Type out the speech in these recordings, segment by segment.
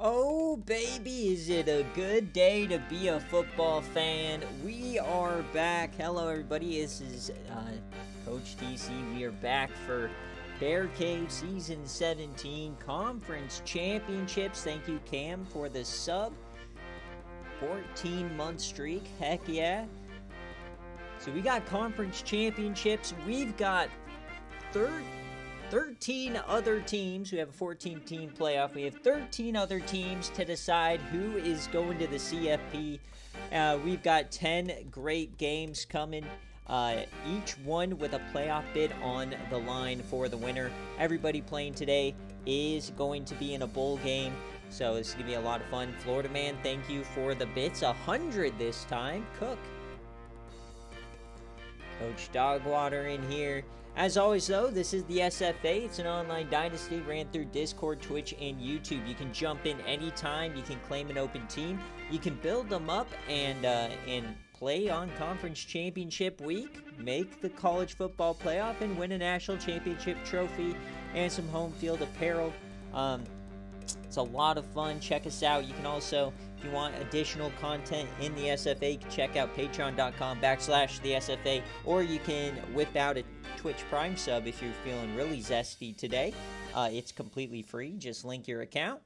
Oh, baby, is it a good day to be a football fan? We are back. Hello, everybody. This is Coach TC. We are back for BearCave Season 17 Conference Championships. Thank you, Cam, for the sub. 14-month streak. Heck yeah. So we got Conference Championships. We've got 13 other teams. We have a 14-team playoff. We have 13 other teams to decide who is going to the CFP. We've got 10 great games coming, each one with a playoff bid on the line for the winner. Everybody playing today is going to be in a bowl game, so this is going to be a lot of fun. Florida Man, thank you for the bits. 100 this time. Cook. Coach Dogwater in here. As always, though, this is the SFA. It's an online dynasty ran through Discord, Twitch, and YouTube. You can jump in anytime. You can claim an open team. You can build them up and play on Conference Championship Week, make the college football playoff, and win a national championship trophy and some home field apparel. It's a lot of fun. Check us out. You can also, if you want additional content in the SFA, you can check out patreon.com/the SFA, or you can whip out a Twitch Prime sub if you're feeling really zesty today. It's completely free. Just link your account.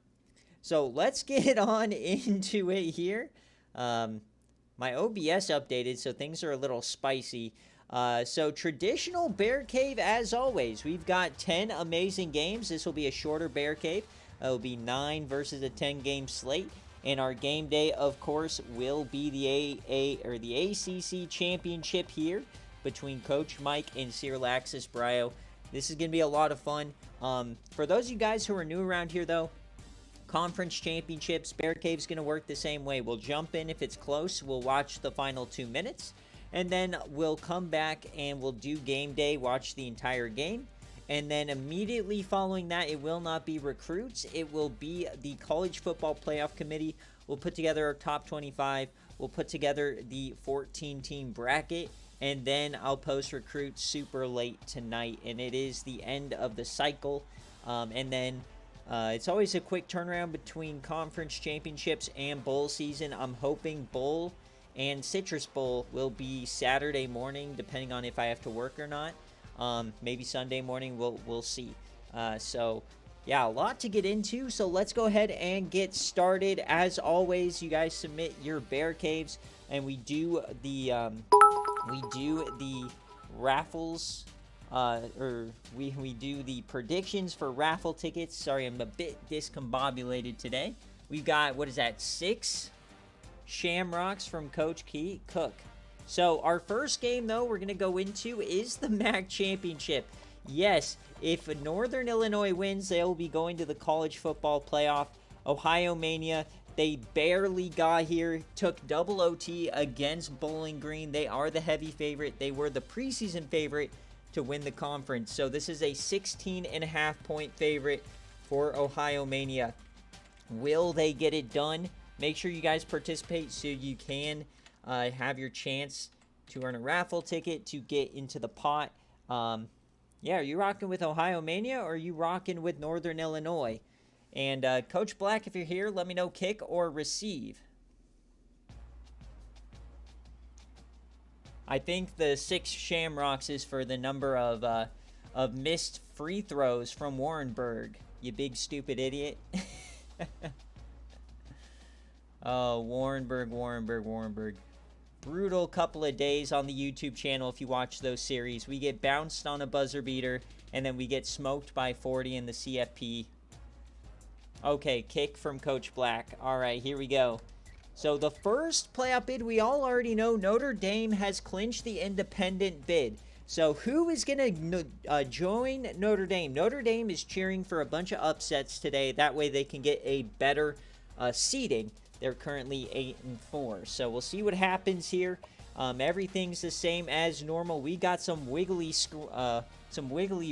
So let's get on into it here. My OBS updated, so things are a little spicy. So traditional BearCave, as always. We've got 10 amazing games. This will be a shorter BearCave. It'll be 9 versus a 10-game slate. And our game day, of course, will be the ACC Championship here between Coach Mike and Cyril Axis Brio. This is going to be a lot of fun. For those of you guys who are new around here, though, Conference Championships, BearCave's going to work the same way. We'll jump in if it's close. We'll watch the final 2 minutes. And then we'll come back and we'll do game day, watch the entire game. And then immediately following that, it will not be recruits. It will be the College Football Playoff Committee. We'll put together our top 25. We'll put together the 14-team bracket. And then I'll post recruits super late tonight. And it is the end of the cycle. And then it's always a quick turnaround between conference championships and bowl season. I'm hoping bowl and Citrus Bowl will be Saturday morning, depending on if I have to work or not. Maybe Sunday morning, we'll see. So, yeah, a lot to get into. So let's go ahead and get started. As always, you guys submit your BearCaves, and we do the raffles. We do the predictions for raffle tickets. Sorry, I'm a bit discombobulated today. We've got, 6 Shamrocks from Coach Cook. So our first game, though, we're going to go into is the MAC Championship. Yes, if Northern Illinois wins, they will be going to the College Football Playoff. Ohio Mania, they barely got here, took double OT against Bowling Green. They are the heavy favorite. They were the preseason favorite to win the conference. So this is a 16.5-point favorite for Ohio Mania. Will they get it done? Make sure you guys participate so you can have your chance to earn a raffle ticket to get into the pot. Yeah, are you rocking with Ohio Mania or are you rocking with Northern Illinois? And Coach Black, if you're here, let me know kick or receive. I think the 6 Shamrocks is for the number of missed free throws from Warrenburg. You big stupid idiot. Oh, Warrenburg. Brutal couple of days on the YouTube channel if you watch those series. We get bounced on a buzzer beater, and then we get smoked by 40 in the CFP. Okay, kick from Coach Black. All right, here we go. So the first playoff bid, we all already know Notre Dame has clinched the independent bid. So who is going to join Notre Dame? Notre Dame is cheering for a bunch of upsets today. That way they can get a better seeding. They're currently 8-4. So we'll see what happens here. Everything's the same as normal. We got some wiggly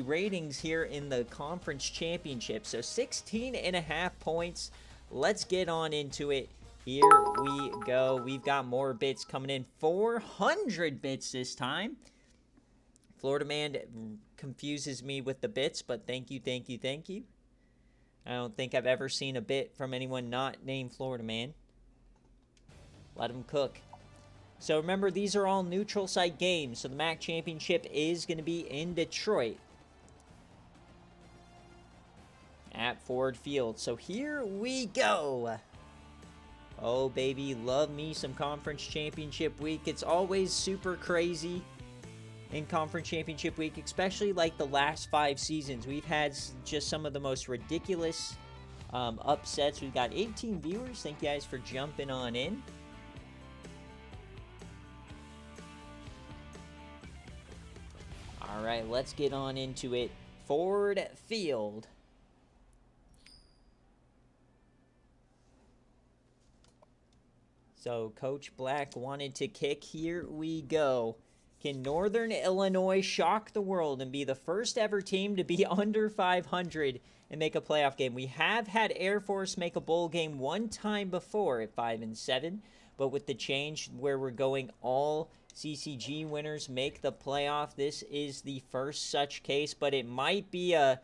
ratings here in the conference championship. So 16.5 points. Let's get on into it. Here we go. We've got more bits coming in. 400 bits this time. Florida Man confuses me with the bits, but thank you. I don't think I've ever seen a bit from anyone not named Florida Man. Let them cook. So remember, these are all neutral site games. So the MAC Championship is going to be in Detroit at Ford Field. So here we go. Oh, baby, love me some Conference Championship Week. It's always super crazy in Conference Championship Week, especially like the last 5 seasons. We've had just some of the most ridiculous upsets. We've got 18 viewers. Thank you guys for jumping on in. All right, let's get on into it. Ford Field. So Coach Black wanted to kick. Here we go. Can Northern Illinois shock the world and be the first ever team to be under 500 and make a playoff game? We have had Air Force make a bowl game one time before at 5-7, but with the change where we're going all CCG winners make the playoff, this is the first such case, but it might be a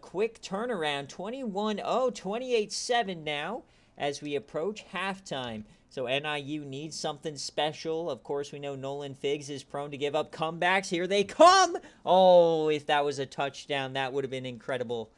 quick turnaround. 21-0, 28-7 now as we approach halftime. So NIU needs something special. Of course, we know Nolan Figs is prone to give up comebacks. Here they come. Oh, if that was a touchdown, that would have been incredible.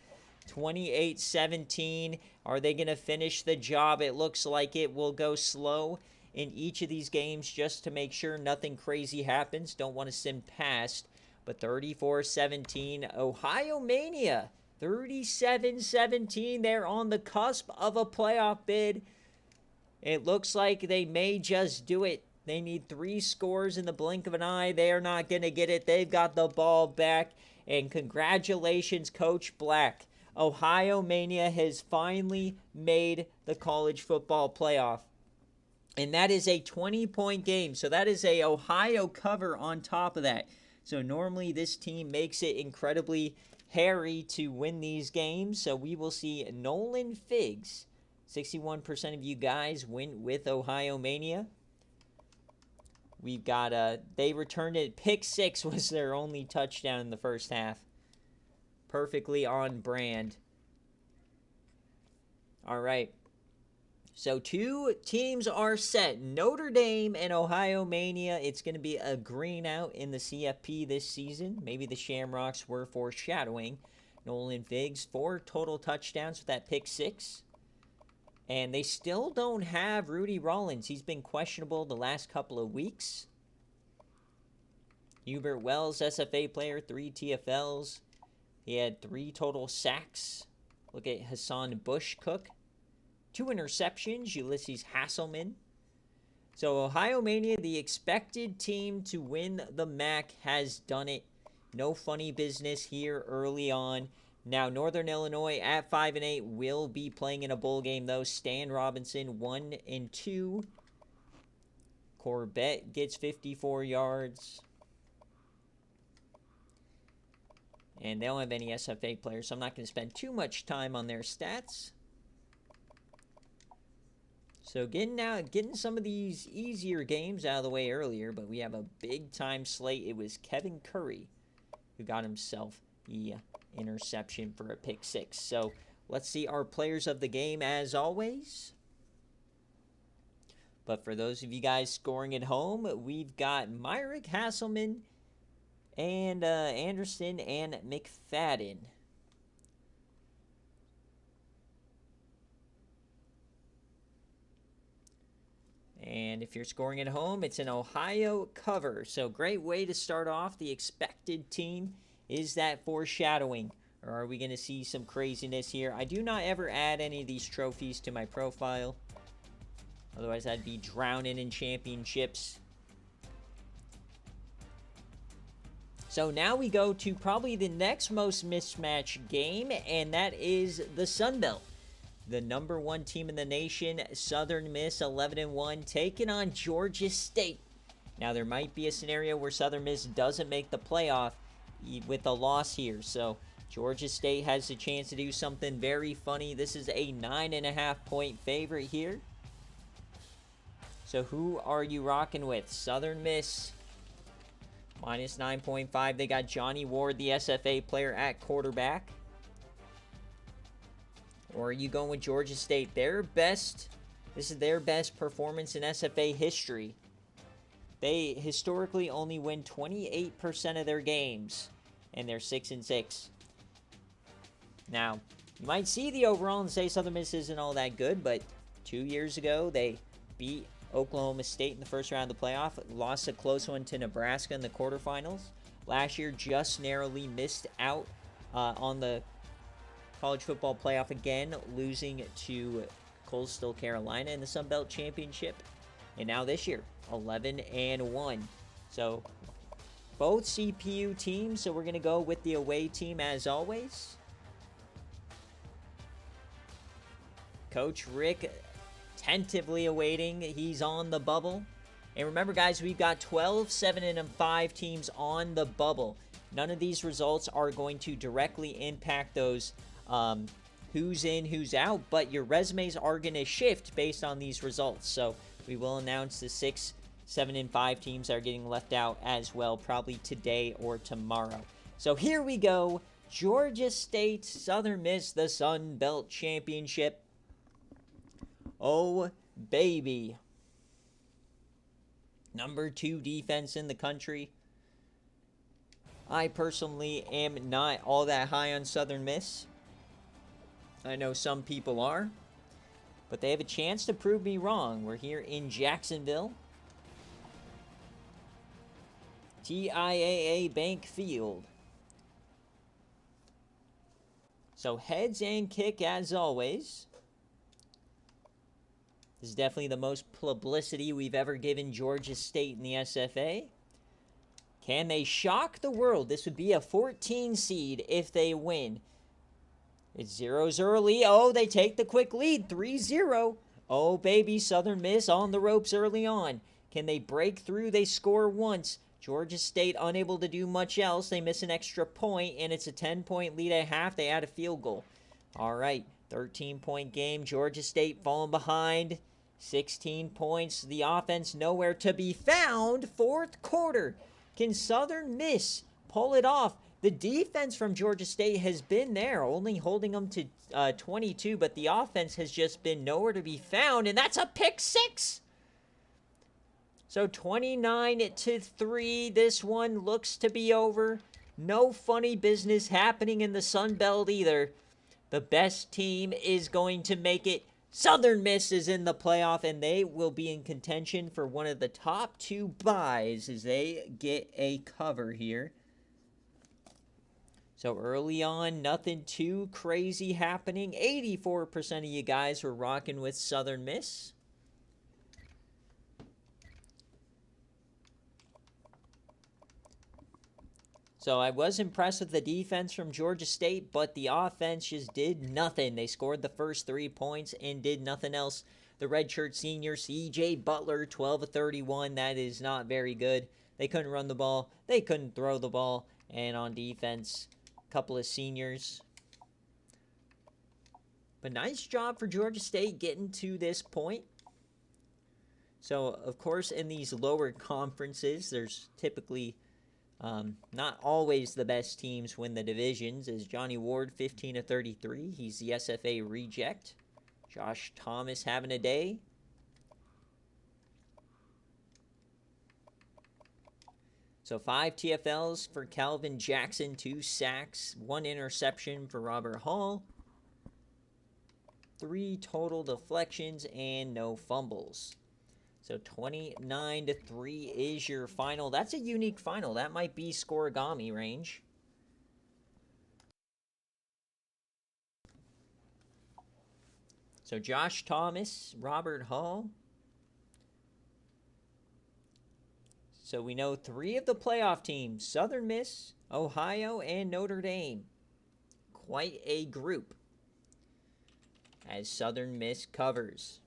28-17. Are they going to finish the job? It looks like it. Will go slow in each of these games just to make sure nothing crazy happens. Don't want to sim past. But 34-17. Ohio Mania. 37-17. They're on the cusp of a playoff bid. It looks like they may just do it. They need 3 scores in the blink of an eye. They are not going to get it. They've got the ball back. And congratulations, Coach Black. Ohio Mania has finally made the college football playoff. And that is a 20-point game. So that is a Ohio cover on top of that. So normally this team makes it incredibly hairy to win these games. So we will see Nolan Figs. 61% of you guys went with Ohio Mania. We've got they returned it. Pick 6 was their only touchdown in the first half. Perfectly on brand. All right. So 2 teams are set. Notre Dame and Ohio Mania. It's going to be a green out in the CFP this season. Maybe the Shamrocks were foreshadowing. Nolan Figs, 4 total touchdowns with that pick 6. And they still don't have Rudy Rollins. He's been questionable the last couple of weeks. Hubert Wells, SFA player, 3 TFLs. He had 3 total sacks. Look at Hassan Bushcook. 2 interceptions, Ulysses Hasselman. So Ohio Mania, the expected team to win the MAC, has done it. No funny business here early on. Now, Northern Illinois at 5-8 will be playing in a bowl game, though. Stan Robinson, 1-2. Corbett gets 54 yards. And they don't have any SFA players, so I'm not going to spend too much time on their stats. So getting some of these easier games out of the way earlier, but we have a big-time slate. It was Kevin Curry who got himself the interception for a pick 6. So let's see our players of the game as always. But for those of you guys scoring at home, we've got Myrick Hasselman and Anderson and McFadden. And if you're scoring at home, it's an Ohio cover. So great way to start off. The expected team. Is that foreshadowing? Or are we going to see some craziness here? I do not ever add any of these trophies to my profile. Otherwise, I'd be drowning in championships. So now we go to probably the next most mismatched game, and that is the Sun Belt. The number 1 team in the nation, Southern Miss, 11-1, taking on Georgia State. Now, there might be a scenario where Southern Miss doesn't make the playoff with a loss here. So, Georgia State has a chance to do something very funny. This is a 9.5-point favorite here. So, who are you rocking with? Southern Miss, minus 9.5. They got Johnny Ward, the SFA player, at quarterback. Or are you going with Georgia State? This is their best performance in SFA history. They historically only win 28% of their games, and they're 6-6. Now, you might see the overall and say Southern Miss isn't all that good, but 2 years ago, they beat Oklahoma State in the first round of the playoff, lost a close one to Nebraska in the quarterfinals. Last year, just narrowly missed out on the college football playoff again, losing to Coastal Carolina in the Sun Belt Championship. And now this year, 11-1. So, both CPU teams, so we're going to go with the away team as always. Coach Rick tentatively awaiting. He's on the bubble. And remember, guys, we've got 12, 7, and 5 teams on the bubble. None of these results are going to directly impact those who's in, who's out, but your resumes are going to shift based on these results. So we will announce the 6, 7, and 5 teams that are getting left out as well, probably today or tomorrow. So here we go. Georgia State, Southern Miss, the Sun Belt Championship. Oh, baby. Number 2 defense in the country. I personally am not all that high on Southern Miss. I know some people are, but they have a chance to prove me wrong. We're here in Jacksonville. TIAA Bank Field. So heads and kick as always. This is definitely the most publicity we've ever given Georgia State in the SFA. Can they shock the world? This would be a 14 seed if they win. It's zeros early. Oh, they take the quick lead. 3-0. Oh, baby, Southern Miss on the ropes early on. Can they break through? They score once. Georgia State unable to do much else. They miss an extra point, and it's a 10-point lead at half. They add a field goal. All right, 13-point game. Georgia State falling behind. 16 points. The offense nowhere to be found. Fourth quarter. Can Southern Miss pull it off? The defense from Georgia State has been there, only holding them to 22, but the offense has just been nowhere to be found, and that's a pick 6. So 29-3, this one looks to be over. No funny business happening in the Sun Belt either. The best team is going to make it. Southern Miss is in the playoff, and they will be in contention for one of the top 2 buys as they get a cover here. So early on, nothing too crazy happening. 84% of you guys were rocking with Southern Miss. So I was impressed with the defense from Georgia State, but the offense just did nothing. They scored the first 3 points and did nothing else. The redshirt senior, C.J. Butler, 12 of 31. That is not very good. They couldn't run the ball. They couldn't throw the ball. And on defense, a couple of seniors. But nice job for Georgia State getting to this point. So, of course, in these lower conferences, there's typically not always the best teams win the divisions. As Johnny Ward, 15 of 33. He's the SFA reject. Josh Thomas having a day. So 5 TFLs for Calvin Jackson, 2 sacks, 1 interception for Robert Hall, 3 total deflections, and no fumbles. So 29-3 is your final. That's a unique final. That might be scoregami range. So Josh Thomas, Robert Hall. So we know 3 of the playoff teams, Southern Miss, Ohio, and Notre Dame. Quite a group as Southern Miss covers.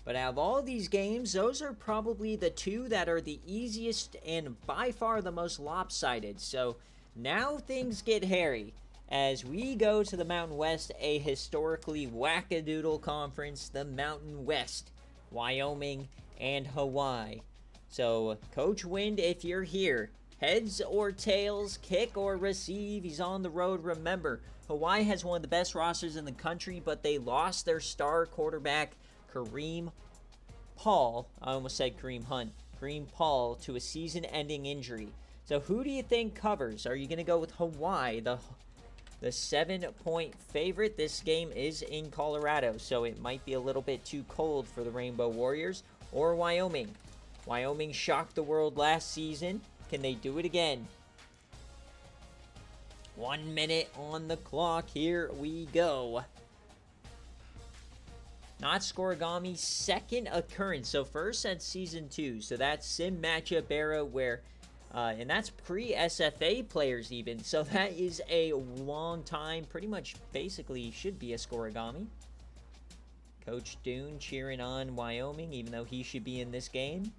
But out of all these games, those are probably the 2 that are the easiest and by far the most lopsided. So now things get hairy as we go to the Mountain West, a historically wackadoodle conference, the Mountain West, Wyoming and Hawaii. So Coach Wind, if you're here, Heads or tails, kick or receive. He's on the road. Remember, Hawaii has one of the best rosters in the country, but they lost their star quarterback, Kareem Paul. I almost said Kareem Hunt. Kareem Paul to a season-ending injury. So who do you think covers? Are you going to go with Hawaii, the 7-point favorite? This game is in Colorado, so it might be a little bit too cold for the Rainbow Warriors. Or Wyoming. Wyoming shocked the world last season. Can they do it again? 1 minute on the clock. Here we go. Not Scorigami's second occurrence. So first at Season 2. So that's Sim Matchup era where... and that's pre-SFA players even. So that is a long time. Pretty much basically should be a Scorigami. Coach Dune cheering on Wyoming even though he should be in this game.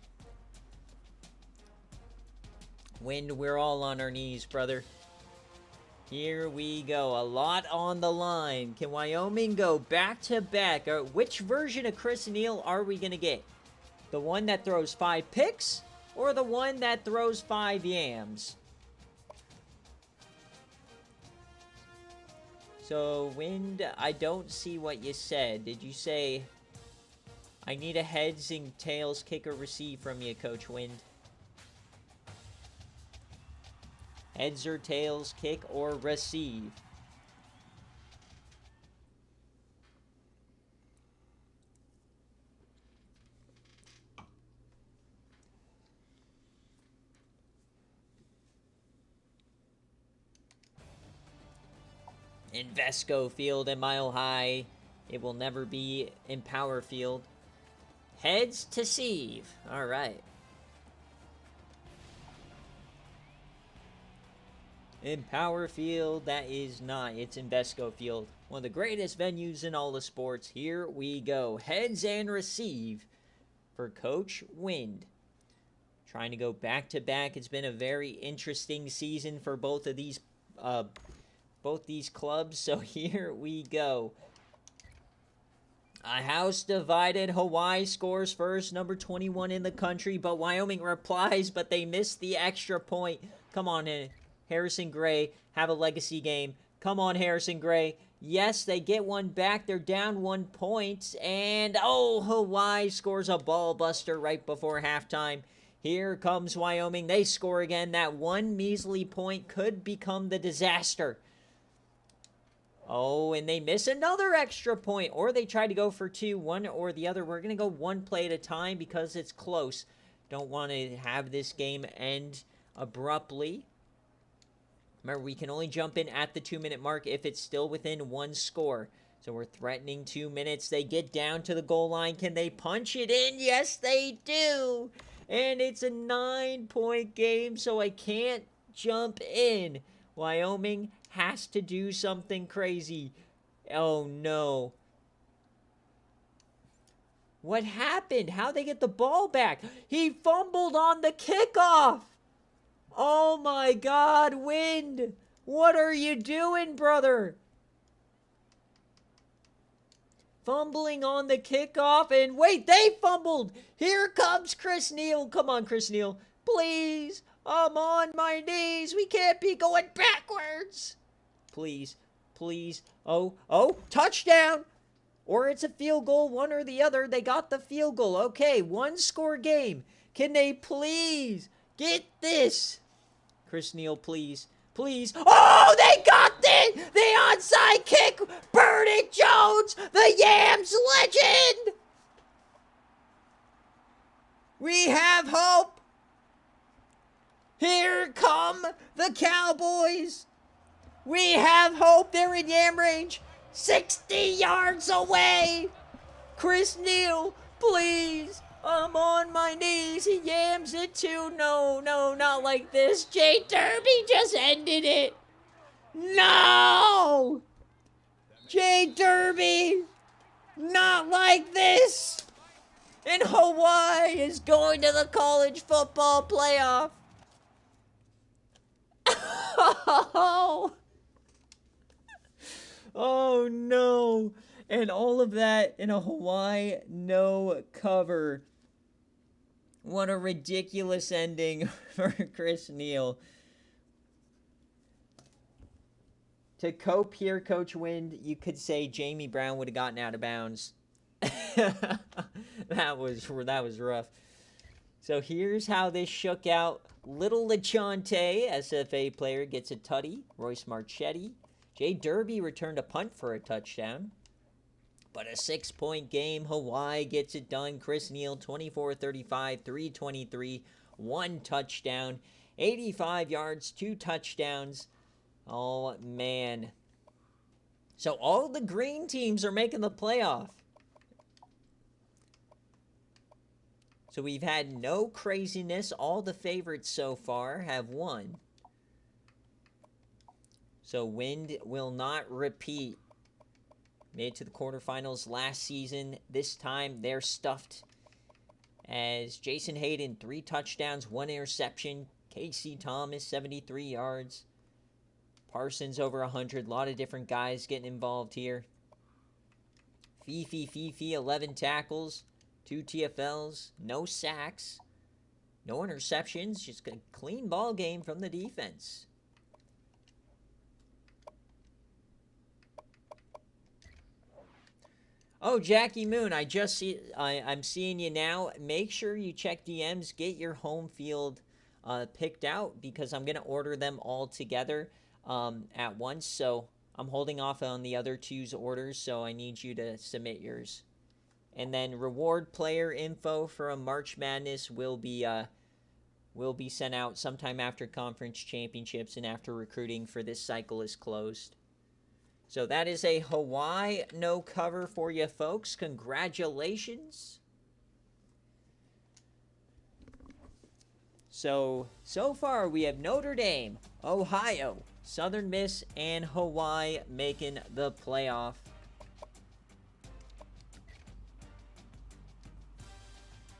Wind, we're all on our knees, brother. Here we go. A lot on the line. Can Wyoming go back-to-back? Which version of Chris Neal are we going to get? The one that throws 5 picks or the one that throws 5 yams? So, Wind, I don't see what you said. Did you say, I need a heads and tails kick or receive from you, Coach Wind? Heads or tails, kick or receive. Invesco Field and Mile High. It will never be in Power Field. Heads to Sieve. All right. In Power Field, that is not. It's Invesco Field. One of the greatest venues in all the sports. Here we go. Heads and receive for Coach Wind. Trying to go back-to-back. It's been a very interesting season for both of these clubs. So here we go. A house divided. Hawaii scores first. Number 21 in the country. But Wyoming replies, but they missed the extra point. Come on in. Harrison Gray, have a legacy game. Come on, Harrison Gray. Yes, they get one back. They're down 1 point. And, oh, Hawaii scores a ball buster right before halftime. Here comes Wyoming. They score again. That one measly point could become the disaster. Oh, and they miss another extra point. Or they try to go for 2, one or the other. We're going to go one play at a time because it's close. Don't want to have this game end abruptly. Remember, we can only jump in at the 2-minute mark if it's still within 1 score. So we're threatening 2 minutes. They get down to the goal line. Can they punch it in? Yes, they do. And it's a 9-point game, so I can't jump in. Wyoming has to do something crazy. Oh, no. What happened? How'd they get the ball back? He fumbled on the kickoff. Oh my God, Wind! What are you doing, brother? Fumbling on the kickoff, and wait, they fumbled! Here comes Chris Neal. Come on, Chris Neal. Please, I'm on my knees. We can't be going backwards. Please, please. Oh, touchdown! Or it's a field goal, one or the other. They got the field goal. Okay, 1-score game. Can they please get this? Chris Neal, please. Please. Oh, they got the onside kick. Burdick Jones, the Yams legend. We have hope. Here come the Cowboys. We have hope. They're in Yam range. 60 yards away. Chris Neal, please. I'm on my knees. He yams it too. No, not like this. Jay Derby just ended it. No! Jay Derby, not like this. And Hawaii is going to the college football playoff. Oh no. And all of that in a Hawaii no cover. What a ridiculous ending for Chris Neal. To cope here, Coach Wind, you could say Jamie Brown would have gotten out of bounds. that was rough. So here's how this shook out. Little LeChante, SFA player, gets a tutty. Royce Marchetti. Jay Derby returned a punt for a touchdown. But a 6-point game. Hawaii gets it done. Chris Neal, 24-35, 323, 1 touchdown. 85 yards, 2 touchdowns. Oh, man. So all the green teams are making the playoff. So we've had no craziness. All the favorites so far have won. So Wind will not repeat. Made it to the quarterfinals last season. This time they're stuffed. As Jason Hayden, 3 touchdowns, 1 interception. Casey Thomas, 73 yards. Parsons over 100. A lot of different guys getting involved here. Fifi, 11 tackles. 2 TFLs, no sacks, no interceptions, just a clean ball game from the defense. Oh, Jackie Moon, I'm seeing you now. Make sure you check DMs, get your home field picked out, because I'm going to order them all together at once. So I'm holding off on the other 2's orders, so I need you to submit yours. And then reward player info from March Madness will be sent out sometime after conference championships and after recruiting for this cycle is closed. So that is a Hawaii no cover for you folks. Congratulations. So far we have Notre Dame, Ohio, Southern Miss, and Hawaii making the playoff.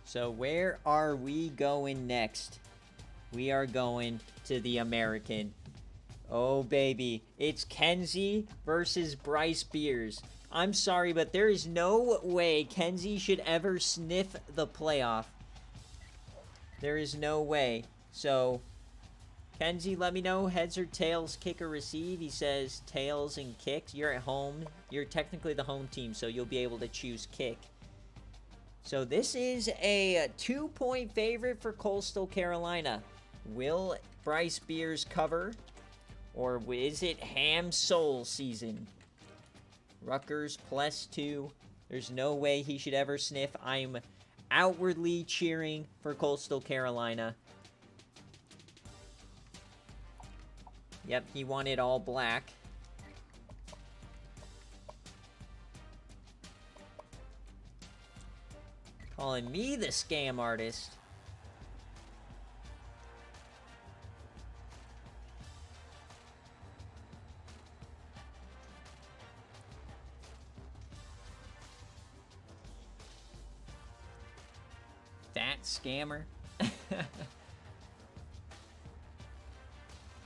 So where are we going next? We are going to the American. Oh, baby. It's Kenzie versus Bryce Beers. I'm sorry, but there is no way Kenzie should ever sniff the playoff. There is no way. So, Kenzie, let me know. Heads or tails, kick or receive. He says tails and kick. You're at home. You're technically the home team, so you'll be able to choose kick. So this is a 2-point favorite for Coastal Carolina. Will Bryce Beers cover? Or is it ham soul season? Rutgers +2. There's no way he should ever sniff. I'm outwardly cheering for Coastal Carolina. Yep, he wanted all black. Calling me the scam artist. Fat scammer.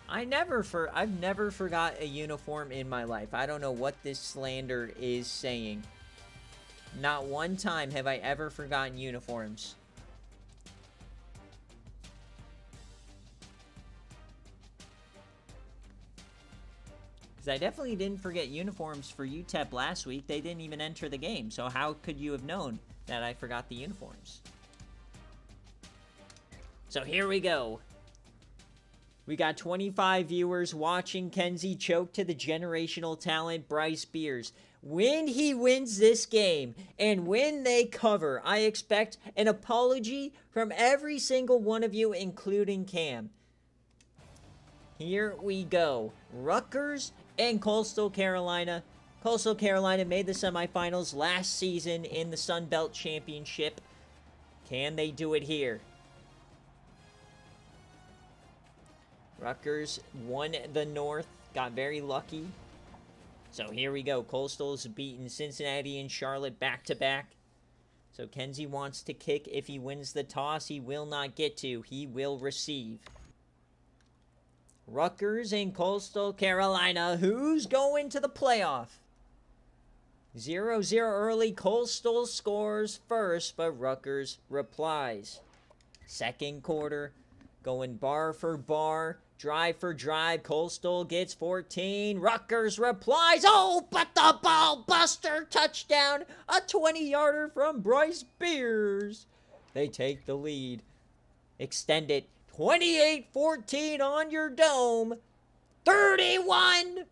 I've never forgot a uniform in my life. I don't know what this slander is saying. Not one time have I ever forgotten uniforms. Because I definitely didn't forget uniforms for UTEP last week. They didn't even enter the game. So how could you have known that I forgot the uniforms? So here we go. We got 25 viewers watching Kenzie choke to the generational talent Bryce Beers. When he wins this game and when they cover, I expect an apology from every single one of you, including Cam. Here we go. Rutgers and Coastal Carolina. Coastal Carolina made the semifinals last season in the Sun Belt Championship. Can they do it here? Rutgers won the North, got very lucky. So here we go. Coastal's beaten Cincinnati and Charlotte back-to-back. So Kenzie wants to kick. If he wins the toss, he will not get to. He will receive. Rutgers and Coastal Carolina. Who's going to the playoff? 0-0 early. Coastal scores first, but Rutgers replies. Second quarter, going bar for bar, drive for drive. Coastal gets 14. Rutgers replies. Oh, but the ball buster touchdown. A 20-yarder from Bryce Beers. They take the lead. Extend it. 28-14 on your dome. 31.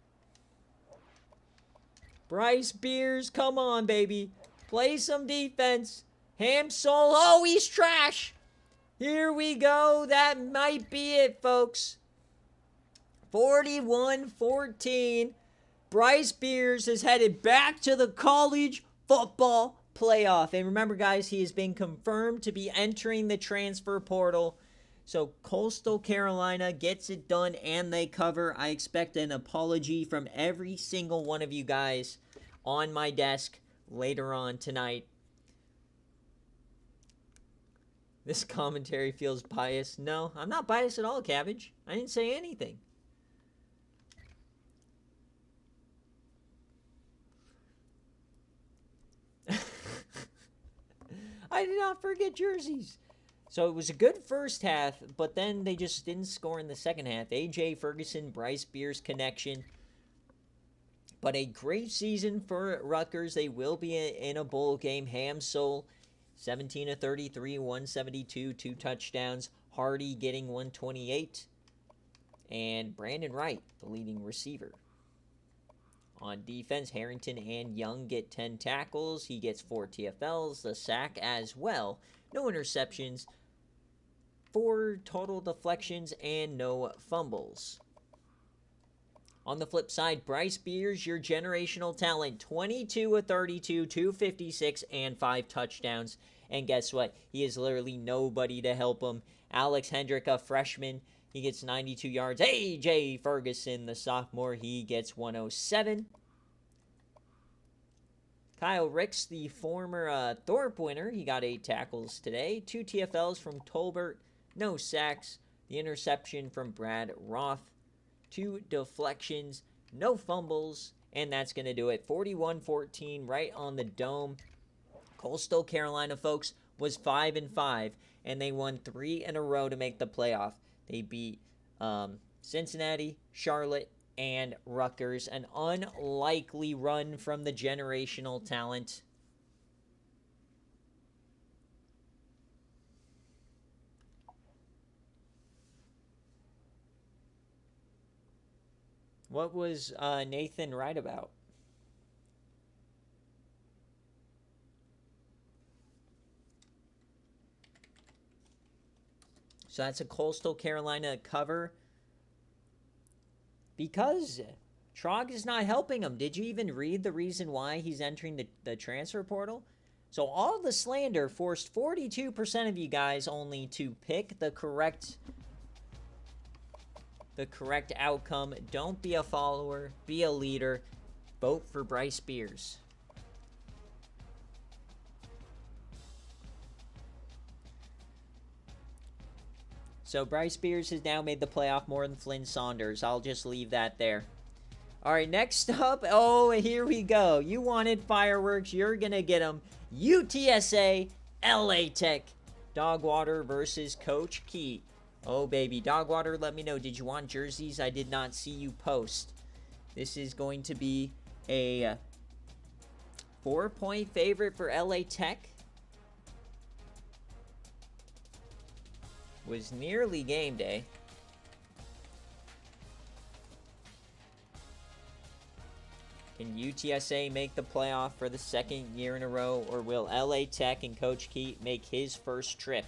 Bryce Beers, come on, baby. Play some defense. Hamsol, oh, he's trash. Here we go. That might be it, folks. 41-14. Bryce Beers is headed back to the college football playoff. And remember, guys, he has been confirmed to be entering the transfer portal. So Coastal Carolina gets it done and they cover. I expect an apology from every single one of you guys on my desk later on tonight. This commentary feels biased. No, I'm not biased at all, Cabbage. I didn't say anything. I did not forget jerseys. So it was a good first half, but then they just didn't score in the second half. A.J. Ferguson, Bryce Beers connection. But a great season for Rutgers. They will be in a bowl game. Hamsol, 17-33, 172, 2 touchdowns. Hardy getting 128. And Brandon Wright, the leading receiver. On defense, Harrington and Young get 10 tackles. He gets 4 TFLs, the sack as well. No interceptions, 4 total deflections, and no fumbles. On the flip side, Bryce Beers, your generational talent, 22-32, 256, and 5 touchdowns. And guess what? He is literally nobody to help him. Alex Hendrick, a freshman, he gets 92 yards. A.J. Ferguson, the sophomore, he gets 107. Kyle Ricks, the former Thorpe winner, he got 8 tackles today. 2 TFLs from Tolbert, no sacks. The interception from Brad Roth. 2 deflections, no fumbles, and that's going to do it. 41-14 right on the dome. Coastal Carolina, folks, was 5-5, and they won 3 in a row to make the playoff. They beat Cincinnati, Charlotte, and Rutgers. An unlikely run from the generational talent. What was Nathan right about? So that's a Coastal Carolina cover. Because Trog is not helping him. Did you even read the reason why he's entering the transfer portal? So all the slander forced 42% of you guys only to pick the correct outcome. Don't be a follower. Be a leader. Vote for Bryce Beers. So Bryce Beers has now made the playoff more than Flynn Saunders. I'll just leave that there. All right, next up. Oh, here we go. You wanted fireworks. You're going to get them. UTSA, LA Tech. Dogwater versus Coach Keat. Oh, baby. Dogwater, let me know. Did you want jerseys? I did not see you post. This is going to be a 4-point favorite for LA Tech. Was nearly game day. Can UTSA make the playoff for the second year in a row, or will LA Tech and Coach Keat make his first trip?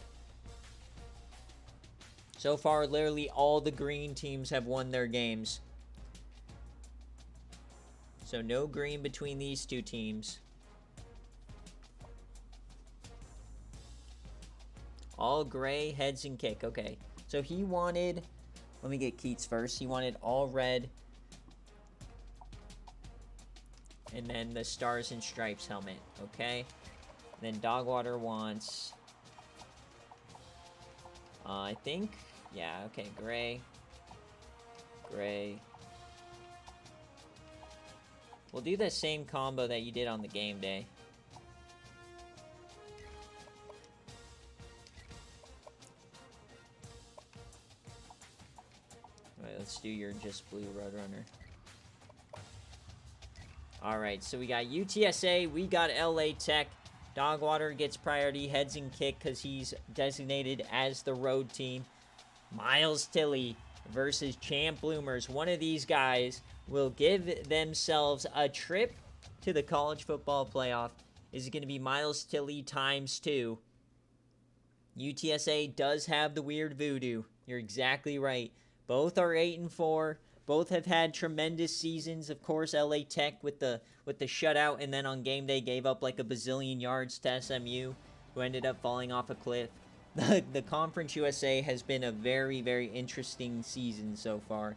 So far, literally all the green teams have won their games. So no green between these two teams. All gray, heads and kick. Okay. So he wanted... Let me get Keats first. He wanted all red. And then the Stars and Stripes helmet. Okay. Then Dogwater wants... I think... Yeah, okay. Gray. Gray. We'll do the same combo that you did on the game day. do your just blue Roadrunner. Alright, so we got UTSA, we got LA Tech. Dogwater gets priority, heads and kick because he's designated as the road team. Miles Tilley versus Champ Bloomers. One of these guys will give themselves a trip to the college football playoff. Is it going to be Miles Tilley times 2? UTSA does have the weird voodoo. You're exactly right. Both are 8-4. Both have had tremendous seasons. Of course, LA Tech with the shutout, and then on game day gave up like a bazillion yards to SMU, who ended up falling off a cliff. The Conference USA has been a very, very interesting season so far.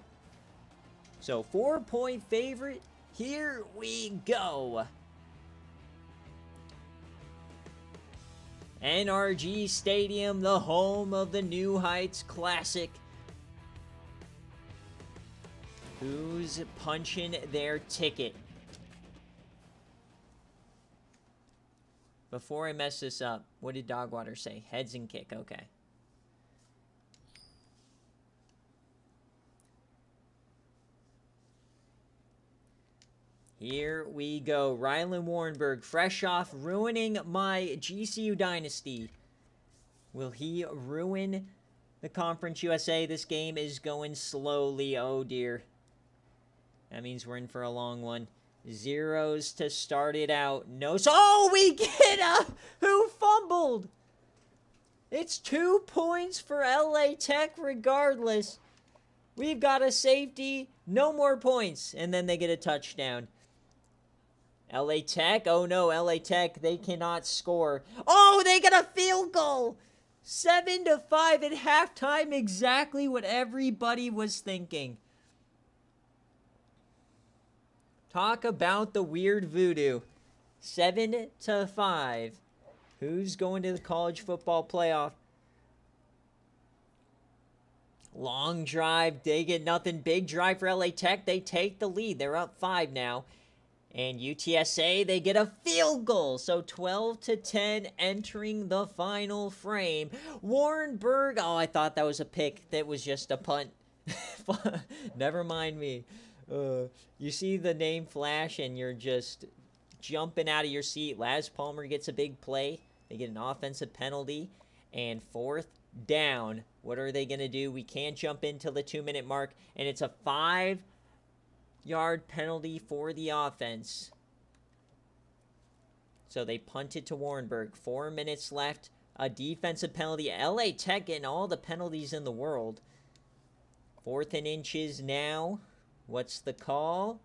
So, 4-point favorite. Here we go. NRG Stadium, the home of the New Heights Classic. Who's punching their ticket? Before I mess this up, what did Dogwater say? Heads and kick, okay. Here we go. Rylan Warrenberg, fresh off ruining my GCU Dynasty. Will he ruin the Conference USA? This game is going slowly. Oh, dear. That means we're in for a long one. Zeros to start it out. No. Oh, we get a... Who fumbled? It's 2 points for LA Tech regardless. We've got a safety. No more points. And then they get a touchdown. LA Tech. Oh, no. LA Tech. They cannot score. Oh, they get a field goal. 7-5 at halftime. Exactly what everybody was thinking. Talk about the weird voodoo. 7-5. Who's going to the college football playoff? Long drive. They get nothing. Big drive for LA Tech. They take the lead. They're up 5 now. And UTSA, they get a field goal. So 12-10 entering the final frame. Warrenberg. Oh, I thought that was a pick. That was just a punt. Never mind me. You see the name flash and you're just jumping out of your seat. Laz Palmer gets a big play. They get an offensive penalty. And 4th down. What are they going to do? We can't jump in till the 2-minute mark. And it's a 5-yard penalty for the offense. So they punt it to Warrenberg. 4 minutes left. A defensive penalty. LA Tech getting all the penalties in the world. 4th and inches now. What's the call?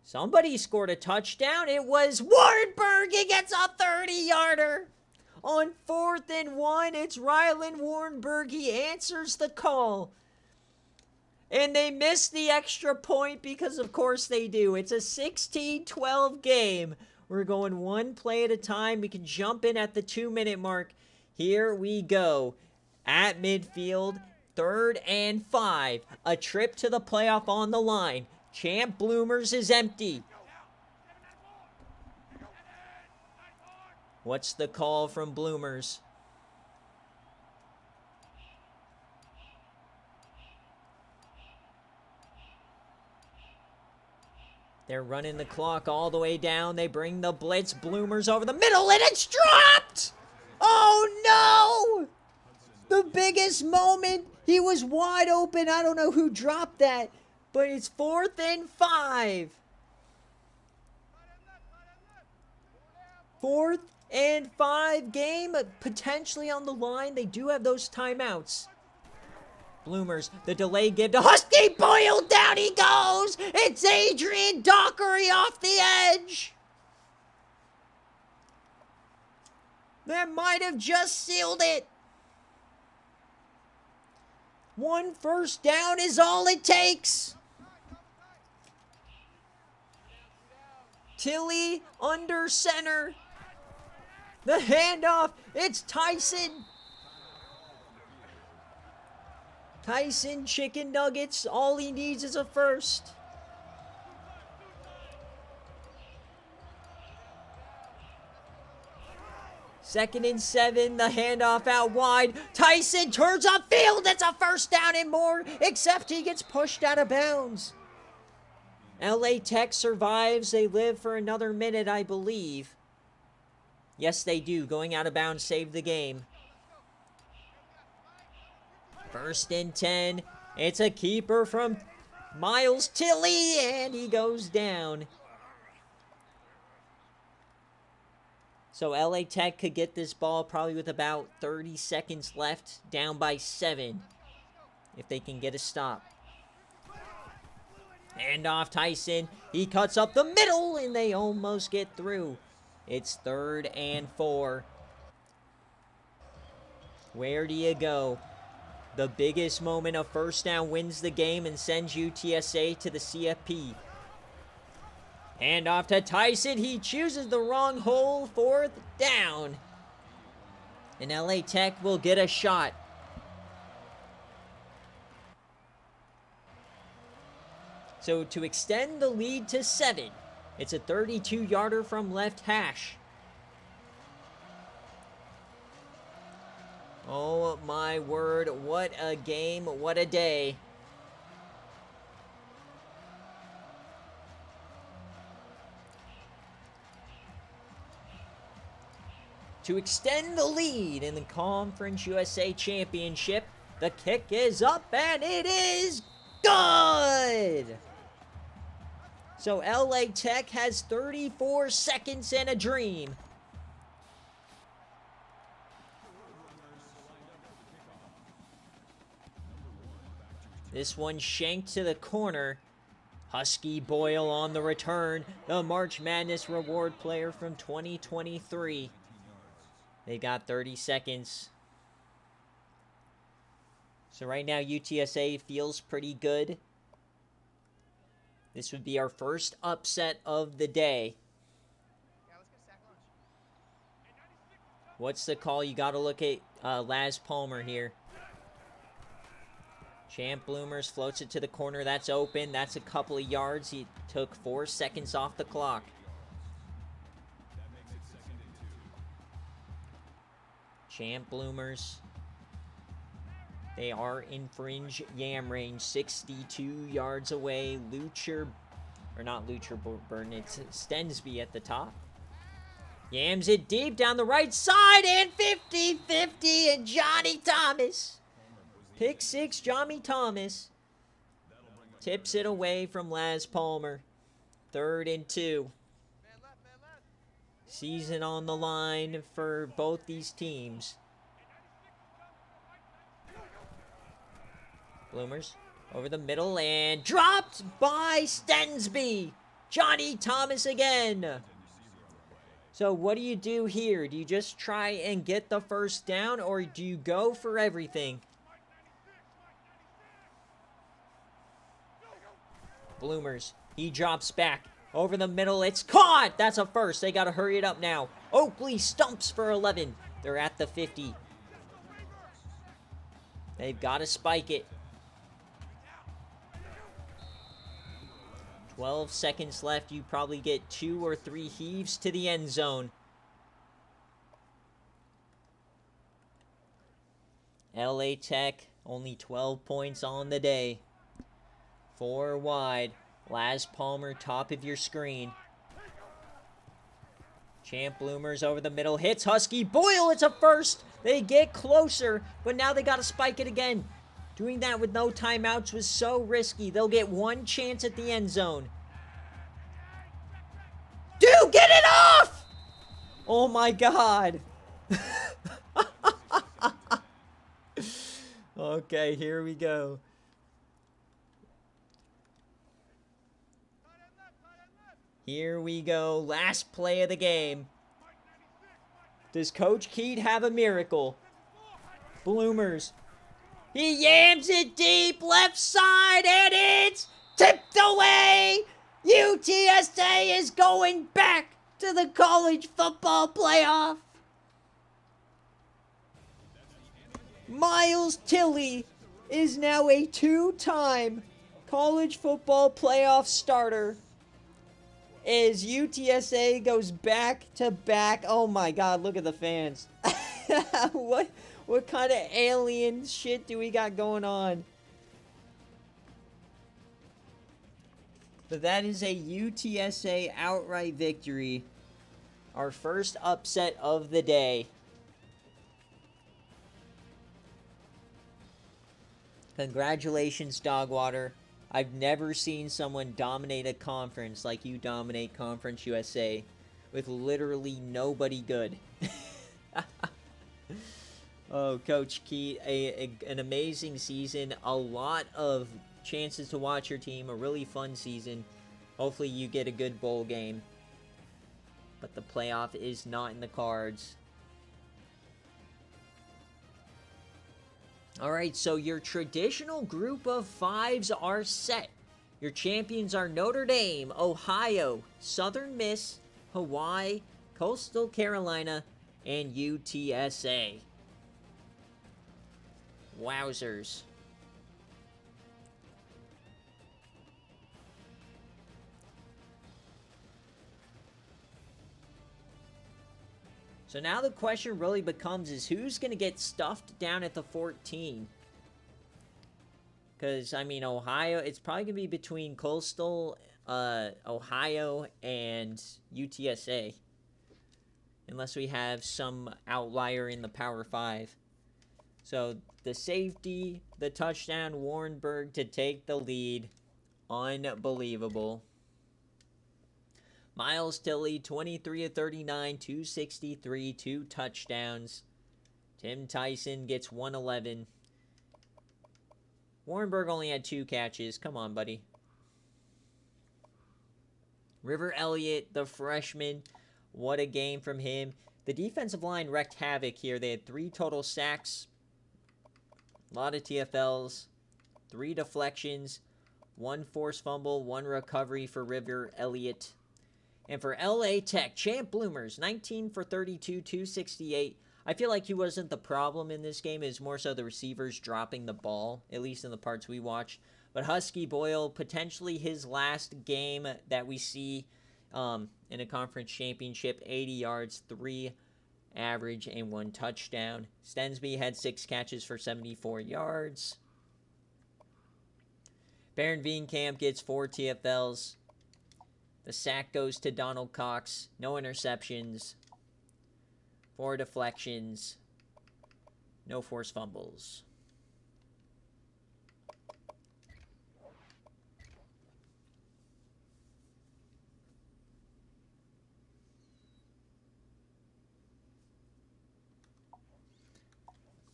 Somebody scored a touchdown. It was Warrenberg. He gets a 30-yarder. On 4th and 1, it's Rylan Warrenberg. He answers the call. And they miss the extra point because, of course, they do. It's a 16-12 game. We're going one play at a time. We can jump in at the 2-minute mark. Here we go. At midfield. 3rd and 5. A trip to the playoff on the line. Champ Bloomers is empty. What's the call from Bloomers? They're running the clock all the way down. They bring the blitz. Bloomers over the middle, and it's dropped! Oh, no! The biggest moment. He was wide open. I don't know who dropped that. But it's 4th and 5. 4th and 5 game. Potentially on the line. They do have those timeouts. Bloomers. The delay give to Husky Boyle. Down he goes. It's Adrian Dockery off the edge. That might have just sealed it. 1 first down is all it takes. Tilley under center. The handoff. It's Tyson. Tyson chicken nuggets. All he needs is a first. 2nd and 7, the handoff out wide. Tyson turns upfield. That's a first down and more, except he gets pushed out of bounds. LA Tech survives. They live for another minute, I believe. Yes, they do. Going out of bounds saved the game. 1st and 10. It's a keeper from Miles Tilley, and he goes down. So LA Tech could get this ball probably with about 30 seconds left, down by 7, if they can get a stop. Handoff Tyson. He cuts up the middle, and they almost get through. It's 3rd and 4. Where do you go? The biggest moment of first down wins the game and sends UTSA to the CFP. Handoff to Tyson. He chooses the wrong hole. 4th down. And LA Tech will get a shot. So to extend the lead to 7, it's a 32-yarder from left hash. Oh my word, what a game, what a day. To extend the lead in the Conference USA Championship, the kick is up and it is good! So LA Tech has 34 seconds and a dream. This one shanked to the corner. Husky Boyle on the return. The March Madness reward player from 2023. They got 30 seconds. So right now UTSA feels pretty good. This would be our first upset of the day. What's the call? You got to look at Laz Palmer here. Champ Bloomers floats it to the corner. That's open. That's a couple of yards. He took 4 seconds off the clock. Champ Bloomers. They are in fringe yam range. 62 yards away. Burn. It's Stensby at the top. Yams it deep down the right side. And 50-50. And Johnny Thomas. Pick 6, Johnny Thomas tips it away from Laz Palmer. 3rd and 2. Season on the line for both these teams. Bloomers over the middle and dropped by Stensby. Johnny Thomas again. So what do you do here? Do you just try and get the first down, or do you go for everything? Bloomers. He drops back. Over the middle. It's caught! That's a first. They got to hurry it up now. Oakley stumps for 11. They're at the 50. They've got to spike it. 12 seconds left. You probably get 2 or 3 heaves to the end zone. LA Tech, only 12 points on the day. 4 wide. Laz Palmer, top of your screen. Champ Bloomers over the middle. Hits Husky Boyle. It's a first. They get closer, but now they got to spike it again. Doing that with no timeouts was so risky. They'll get 1 chance at the end zone. Dude, get it off! Oh my God. Okay, here we go. Here we go. Last play of the game. Does Coach Keat have a miracle? Bloomers. He yams it deep left side, and it's tipped away. UTSA is going back to the college football playoff. Miles Tilley is now a 2-time college football playoff starter. Is UTSA goes back to back. Oh my god, look at the fans. What kind of alien shit do we got going on? But that is a UTSA outright victory. Our first upset of the day. Congratulations, Dogwater. I've never seen someone dominate a conference like you dominate Conference USA with literally nobody good. Oh, Coach Keat, an amazing season. A lot of chances to watch your team. A really fun season. Hopefully you get a good bowl game. But the playoff is not in the cards. Alright, so your traditional group of fives are set. Your champions are Notre Dame, Ohio, Southern Miss, Hawaii, Coastal Carolina, and UTSA. Wowzers. So now the question really becomes is who's going to get stuffed down at the 14? Because, I mean, Ohio, it's probably going to be between Coastal, Ohio, and UTSA. Unless we have some outlier in the Power 5. So, the safety, the touchdown, Warrenburg to take the lead. Unbelievable. Miles Tilley, 23 of 39, 263, 2 touchdowns. Tim Tyson gets 111. Warrenburg only had 2 catches. Come on, buddy. River Elliott, the freshman. What a game from him. The defensive line wreaked havoc here. They had 3 total sacks. A lot of TFLs. 3 deflections. 1 forced fumble. 1 recovery for River Elliott. And for LA Tech, Champ Bloomers, 19 for 32, 268. I feel like he wasn't the problem in this game. It was more so the receivers dropping the ball, at least in the parts we watched. But Husky Boyle, potentially his last game that we see in a conference championship. 80 yards, 3 average, and 1 touchdown. Stensby had 6 catches for 74 yards. Baron Veenkamp gets 4 TFLs. The sack goes to Donald Cox. No interceptions. 4 deflections. No forced fumbles.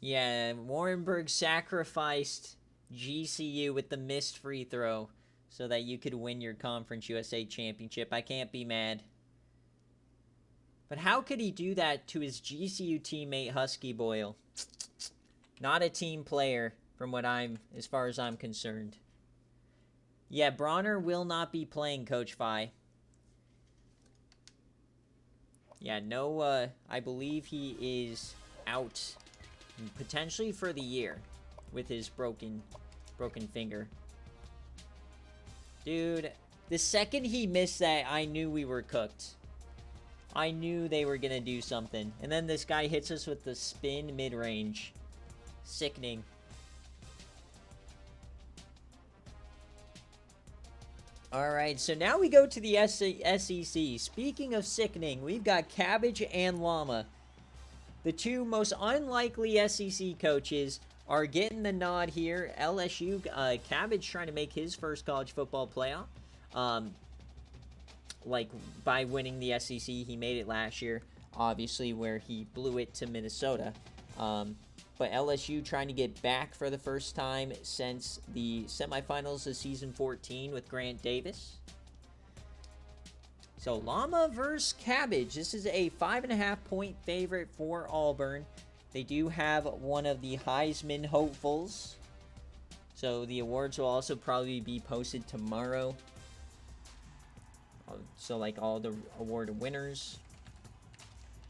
Yeah, Warrenburg sacrificed GCU with the missed free throw so that you could win your Conference USA championship. I can't be mad. But how could he do that to his GCU teammate Husky Boyle? Not a team player as far as I'm concerned. Yeah, Bronner will not be playing, Coach Phi. Yeah, no, I believe he is out potentially for the year with his broken finger. Dude, the second he missed that, I knew we were cooked. I knew they were going to do something. And then this guy hits us with the spin mid-range. Sickening. Alright, so now we go to the SEC. Speaking of sickening, we've got Cabbage and Llama. The 2 most unlikely SEC coaches are getting the nod here. LSU, Cabbage trying to make his first college football playoff. Like, by winning the SEC. He made it last year, obviously, where he blew it to Minnesota. But LSU trying to get back for the first time since the semifinals of season 14 with Grant Davis. So, Llama versus Cabbage. This is a 5.5-point favorite for Auburn. They do have one of the Heisman hopefuls. So, the awards will also probably be posted tomorrow. So, like all the award winners.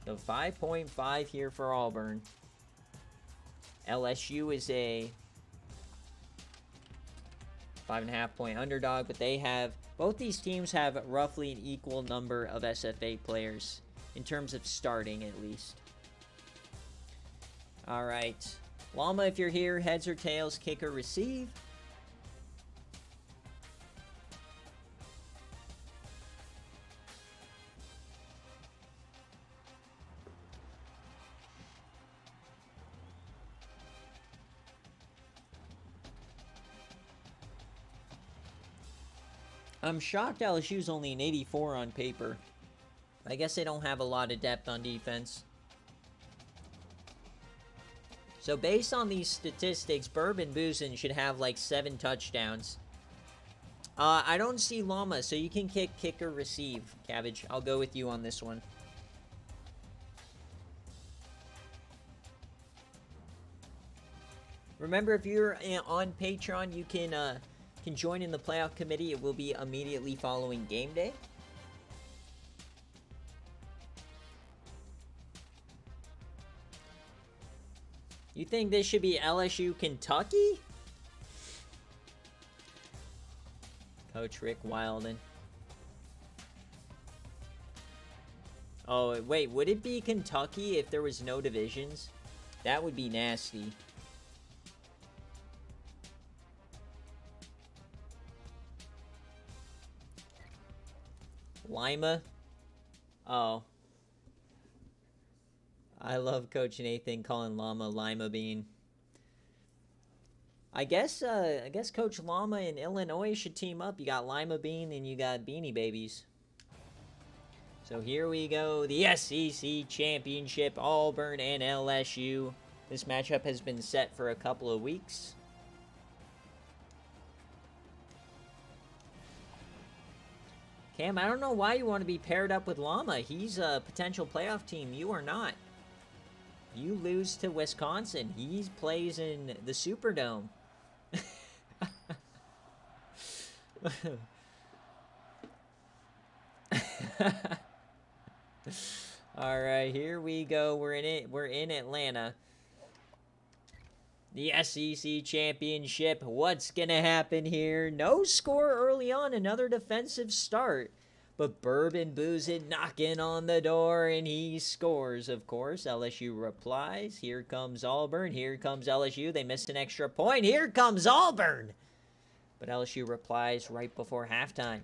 So, 5.5 here for Auburn. LSU is a 5.5-point underdog, but they have, both these teams have roughly an equal number of SFA players in terms of starting, at least. All right. Llama, if you're here, heads or tails, kick or receive. I'm shocked LSU's only an 84 on paper. I guess they don't have a lot of depth on defense. So based on these statistics, Bourbon Boozin should have like 7 touchdowns. I don't see Llama, so you can kick or receive. Cabbage, I'll go with you on this one. Remember, if you're on Patreon, you can join in the playoff committee. It will be immediately following game day. You think this should be LSU Kentucky? Coach Rick Wilden. Oh, wait, would it be Kentucky if there was no divisions? That would be nasty. Lima? Oh. I love Coach Nathan calling Llama Lima Bean. I guess Coach Llama and Illinois should team up. You got Lima Bean and you got Beanie Babies. So here we go. The SEC Championship, Auburn and LSU. This matchup has been set for a couple of weeks. Cam, I don't know why you want to be paired up with Llama. He's a potential playoff team. You are not. You lose to Wisconsin. He plays in the Superdome. All right, here we go. We're in it. We're in Atlanta. The SEC Championship. What's going to happen here? No score early on. Another defensive start. But Bourbon Boozin knocking on the door, and he scores, of course. LSU replies. Here comes Auburn. Here comes LSU. They missed an extra point. Here comes Auburn. But LSU replies right before halftime.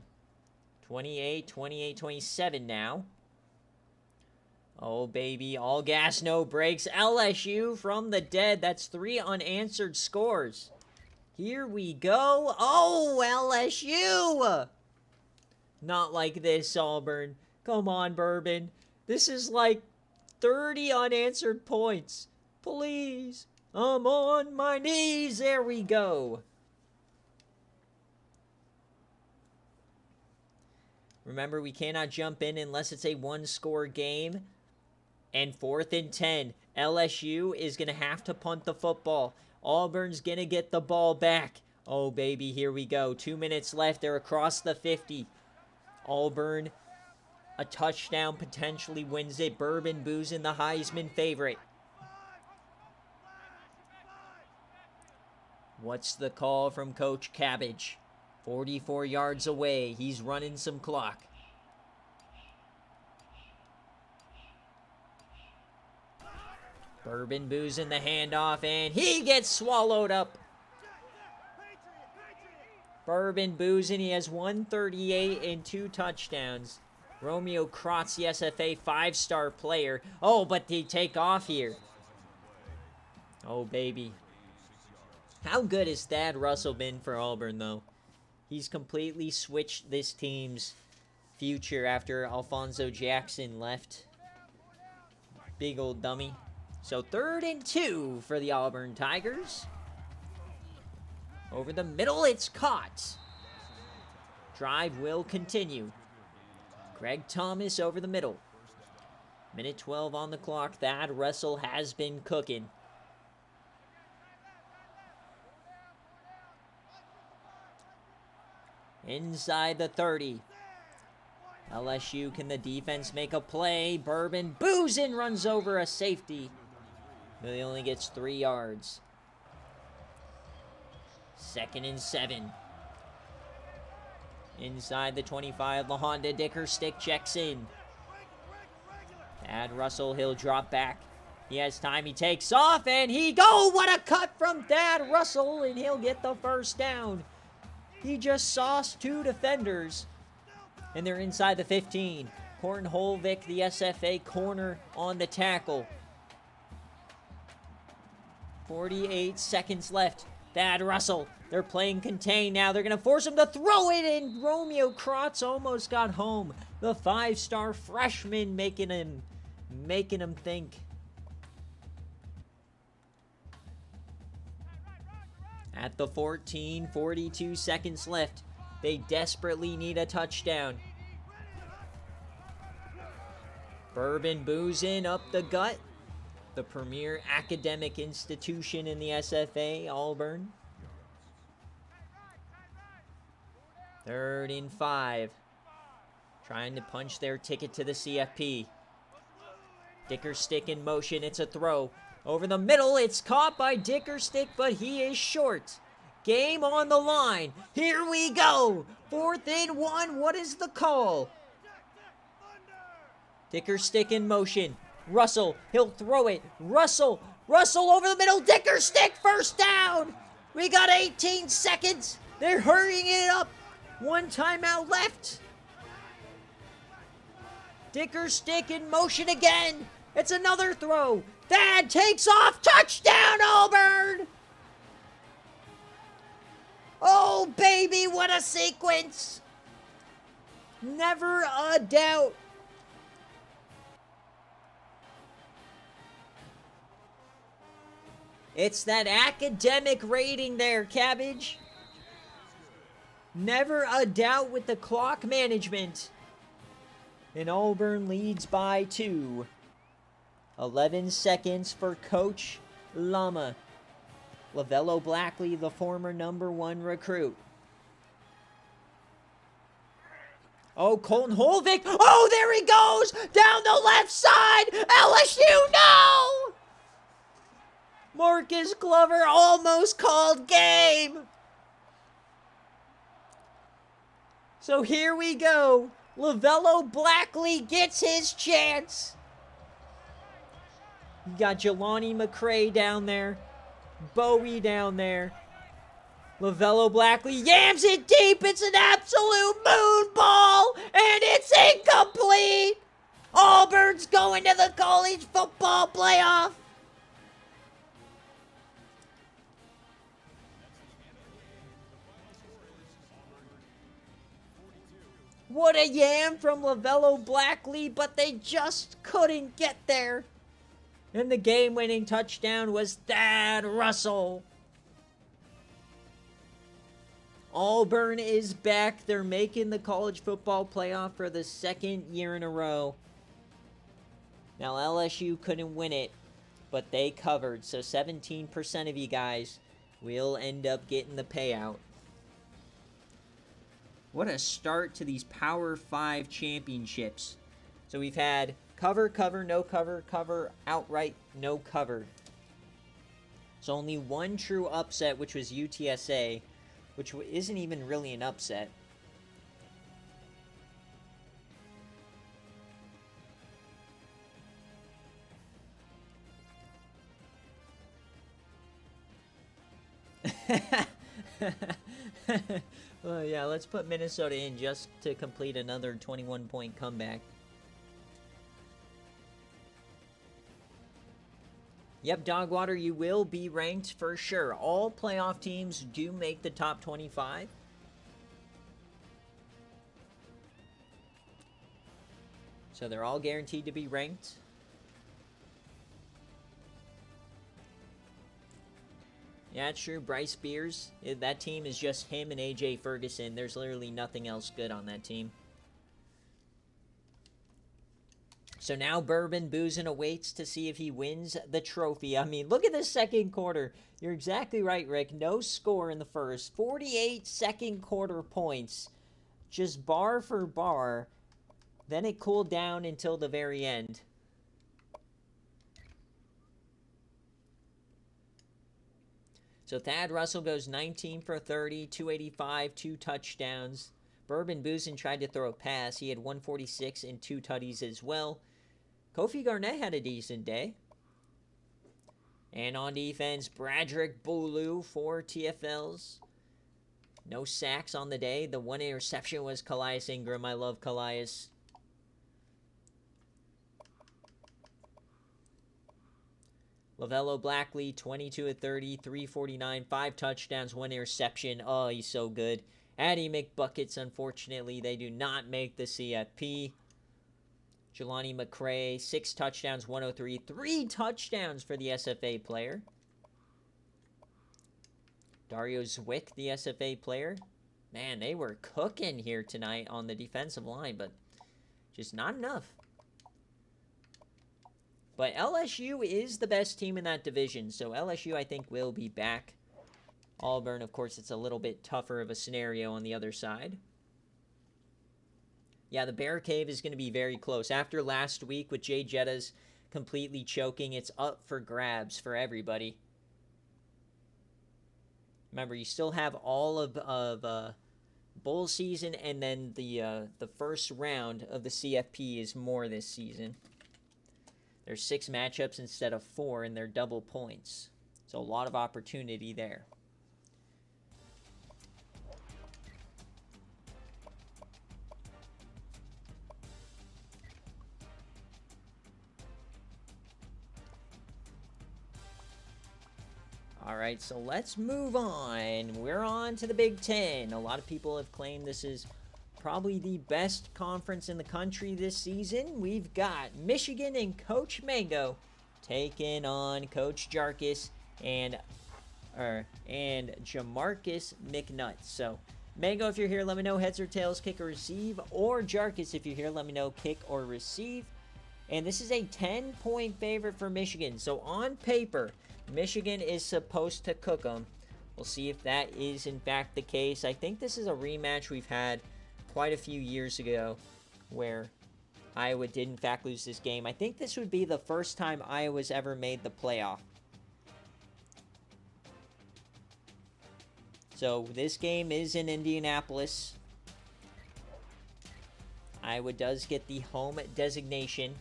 28-27 now. Oh, baby. All gas, no brakes. LSU from the dead. That's 3 unanswered scores. Here we go. Oh, LSU! Not like this, Auburn. Come on, Bourbon. This is like 30 unanswered points. Please. I'm on my knees. There we go. Remember, we cannot jump in unless it's a one-score game. And 4th and 10. LSU is going to have to punt the football. Auburn's going to get the ball back. Oh, baby, here we go. 2 minutes left. They're across the 50. Auburn, a touchdown potentially wins it. Bourbon Boozin, the Heisman favorite. What's the call from Coach Cabbage? 44 yards away. He's running some clock. Bourbon Boozin the handoff, and he gets swallowed up. Bourbon Boozin, he has 138 and 2 touchdowns. Romeo Krotz, the SFA 5-star player. Oh, but they take off here. Oh, baby. How good has Thad Russell been for Auburn, though? He's completely switched this team's future after Alfonso Jackson left. Big old dummy. So 3rd and 2 for the Auburn Tigers. Over the middle, it's caught. Drive will continue. Greg Thomas over the middle. Minute 12 on the clock. Thad Russell has been cooking. Inside the 30. LSU, can the defense make a play? Bourbon Boozin runs over a safety. But he only gets 3 yards. 2nd and 7. Inside the 25, the Honda Dickerstick checks in. Thad Russell, he'll drop back. He has time, he takes off, and what a cut from Thad Russell, and he'll get the first down. He just sauced 2 defenders, and they're inside the 15. Kornholvik, the SFA corner, on the tackle. 48 seconds left. Thad Russell, they're playing contain now. They're going to force him to throw it, and Romeo Krotz almost got home. The 5-star freshman making him think. At the 14, 42 seconds left. They desperately need a touchdown. Bourbon boozing up the gut. The premier academic institution in the SFA, Auburn. 3rd and 5. Trying to punch their ticket to the CFP. Dickerstick in motion. It's a throw. Over the middle. It's caught by Dickerstick, but he is short. Game on the line. Here we go. 4th and 1. What is the call? Dickerstick in motion. Russell, he'll throw it. Russell over the middle. Dickerstick, first down. We got 18 seconds. They're hurrying it up. 1 timeout left. Dickerstick in motion again. It's another throw. Thad takes off. Touchdown, Auburn. Oh, baby, what a sequence. Never a doubt. It's that academic rating there, Cabbage. Never a doubt with the clock management. And Auburn leads by 2. 11 seconds for Coach Lama. Lavello Blackley, the former #1 recruit. Oh, Colton Holvik. Oh, there he goes. Down the left side. LSU, no! Marcus Glover almost called game. So here we go. Lavello Blackley gets his chance. You got Jelani McCray down there. Bowie down there. Lavello Blackley yams it deep. It's an absolute moon ball. And it's incomplete. Auburn's going to the college football playoff. What a yam from Lavello Blackley, but they just couldn't get there. And the game-winning touchdown was Thad Russell. Auburn is back. They're making the college football playoff for the 2nd year in a row. Now, LSU couldn't win it, but they covered. So 17% of you guys will end up getting the payout. What a start to these Power 5 championships. So we've had cover, cover, no cover, cover, outright, no cover. So only one true upset, which was UTSA, which isn't even really an upset. Well, yeah, let's put Minnesota in just to complete another 21-point comeback. Yep, Dogwater, you will be ranked for sure. All playoff teams do make the top 25. So they're all guaranteed to be ranked. Yeah, it's true. Bryce Spears, that team is just him and AJ Ferguson. There's literally nothing else good on that team. So now Bourbon boozing awaits to see if he wins the trophy. I mean, look at the second quarter. You're exactly right, Rick. No score in the first. 48 second quarter points. Just bar for bar. Then it cooled down until the very end. So Thad Russell goes 19 for 30, 285, 2 touchdowns. Bourbon Boozin tried to throw a pass. He had 146 and 2 tutties as well. Kofi Garnett had a decent day. And on defense, Bradrick Bulu, 4 TFLs. No sacks on the day. The one interception was Calais Ingram. I love Calais. Lavello Blackley, 22 of 30, 349, 5 touchdowns, 1 interception. Oh, he's so good. Addy McBuckets, unfortunately, they do not make the CFP. Jelani McCray, 6 touchdowns, 103, 3 touchdowns for the SFA player. Dario Zwick, the SFA player. Man, they were cooking here tonight on the defensive line, but just not enough. But LSU is the best team in that division, so LSU, I think, will be back. Auburn, of course, it's a little bit tougher of a scenario on the other side. Yeah, the BearCave is going to be very close. After last week with Jay Jetta's completely choking, it's up for grabs for everybody. Remember, you still have all of bowl season, and then the first round of the CFP is more this season. There's 6 matchups instead of 4, and they're double points. So a lot of opportunity there. All right, so let's move on. We're on to the Big Ten. A lot of people have claimed this is probably the best conference in the country this season. We've got Michigan and Coach Mango taking on Coach Jarkus and Jamarcus McNutt. So, Mango, if you're here, let me know heads or tails, kick or receive. Or Jarkus, if you're here, let me know kick or receive. And this is a 10-point favorite for Michigan. So, on paper, Michigan is supposed to cook them. We'll see if that is, in fact, the case. I think this is a rematch we've had quite a few years ago where Iowa did, in fact, lose this game. I think this would be the first time Iowa's ever made the playoff. So, this game is in Indianapolis. Iowa does get the home designation.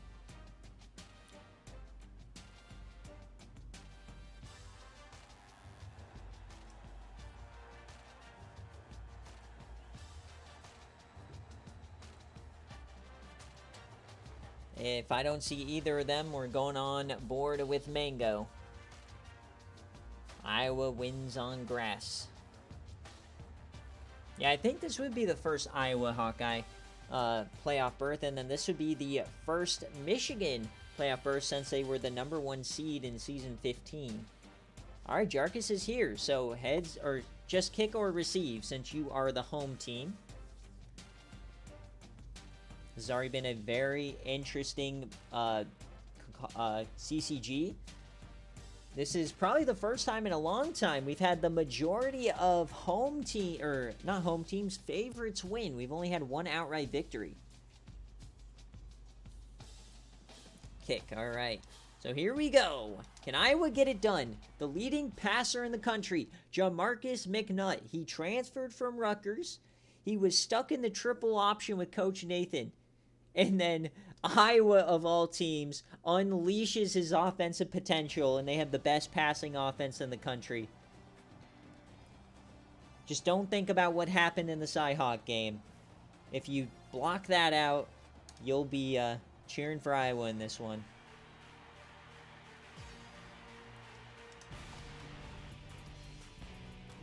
If I don't see either of them, we're going on board with Mango. Iowa wins on grass. Yeah, I think this would be the first Iowa Hawkeye playoff berth, and then this would be the first Michigan playoff berth since they were the #1 seed in season 15. All right, Jarkus is here, so heads or just kick or receive since you are the home team. This has already been a very interesting CCG. This is probably the first time in a long time we've had the majority of home team, or not home teams, favorites win. We've only had one outright victory. Kick, all right. So here we go. Can Iowa get it done? The leading passer in the country, Jamarcus McNutt. He transferred from Rutgers. He was stuck in the triple option with Coach Nathan. And then Iowa, of all teams, unleashes his offensive potential, and they have the best passing offense in the country. Just don't think about what happened in the Cyhawk game. If you block that out, you'll be cheering for Iowa in this one.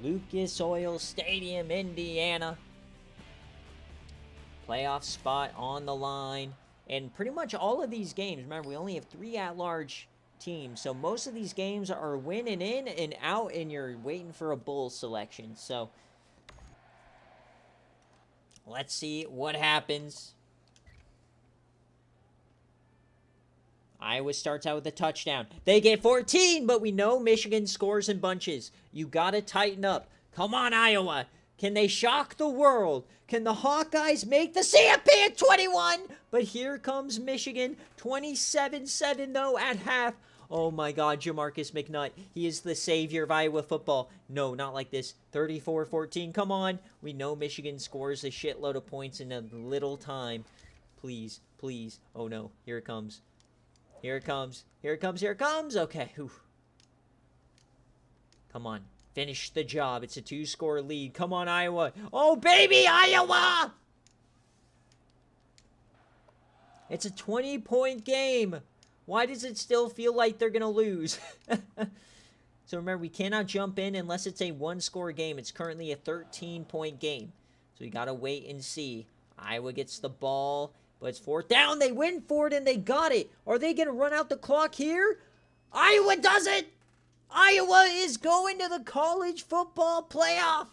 Lucas Oil Stadium, Indiana. Playoff spot on the line. And pretty much all of these games, remember, we only have 3 at-large teams. So most of these games are winning in and out, and you're waiting for a bowl selection. So let's see what happens. Iowa starts out with a touchdown. They get 14, but we know Michigan scores in bunches. You got to tighten up. Come on, Iowa. Can they shock the world? Can the Hawkeyes make the CFP at 21? But here comes Michigan, 27-7 though at half. Oh my God, Jamarcus McNutt. He is the savior of Iowa football. No, not like this. 34-14. Come on. We know Michigan scores a shitload of points in a little time. Please, please. Oh no, here it comes. Here it comes. Here it comes. Here it comes. Okay. Whew. Come on. Finish the job. It's a 2-score lead. Come on, Iowa. Oh, baby, Iowa! It's a 20-point game. Why does it still feel like they're going to lose? So remember, we cannot jump in unless it's a 1-score game. It's currently a 13-point game. So we got to wait and see. Iowa gets the ball, but it's 4th down. They win for it, and they got it. Are they going to run out the clock here? Iowa does it! Iowa is going to the college football playoff.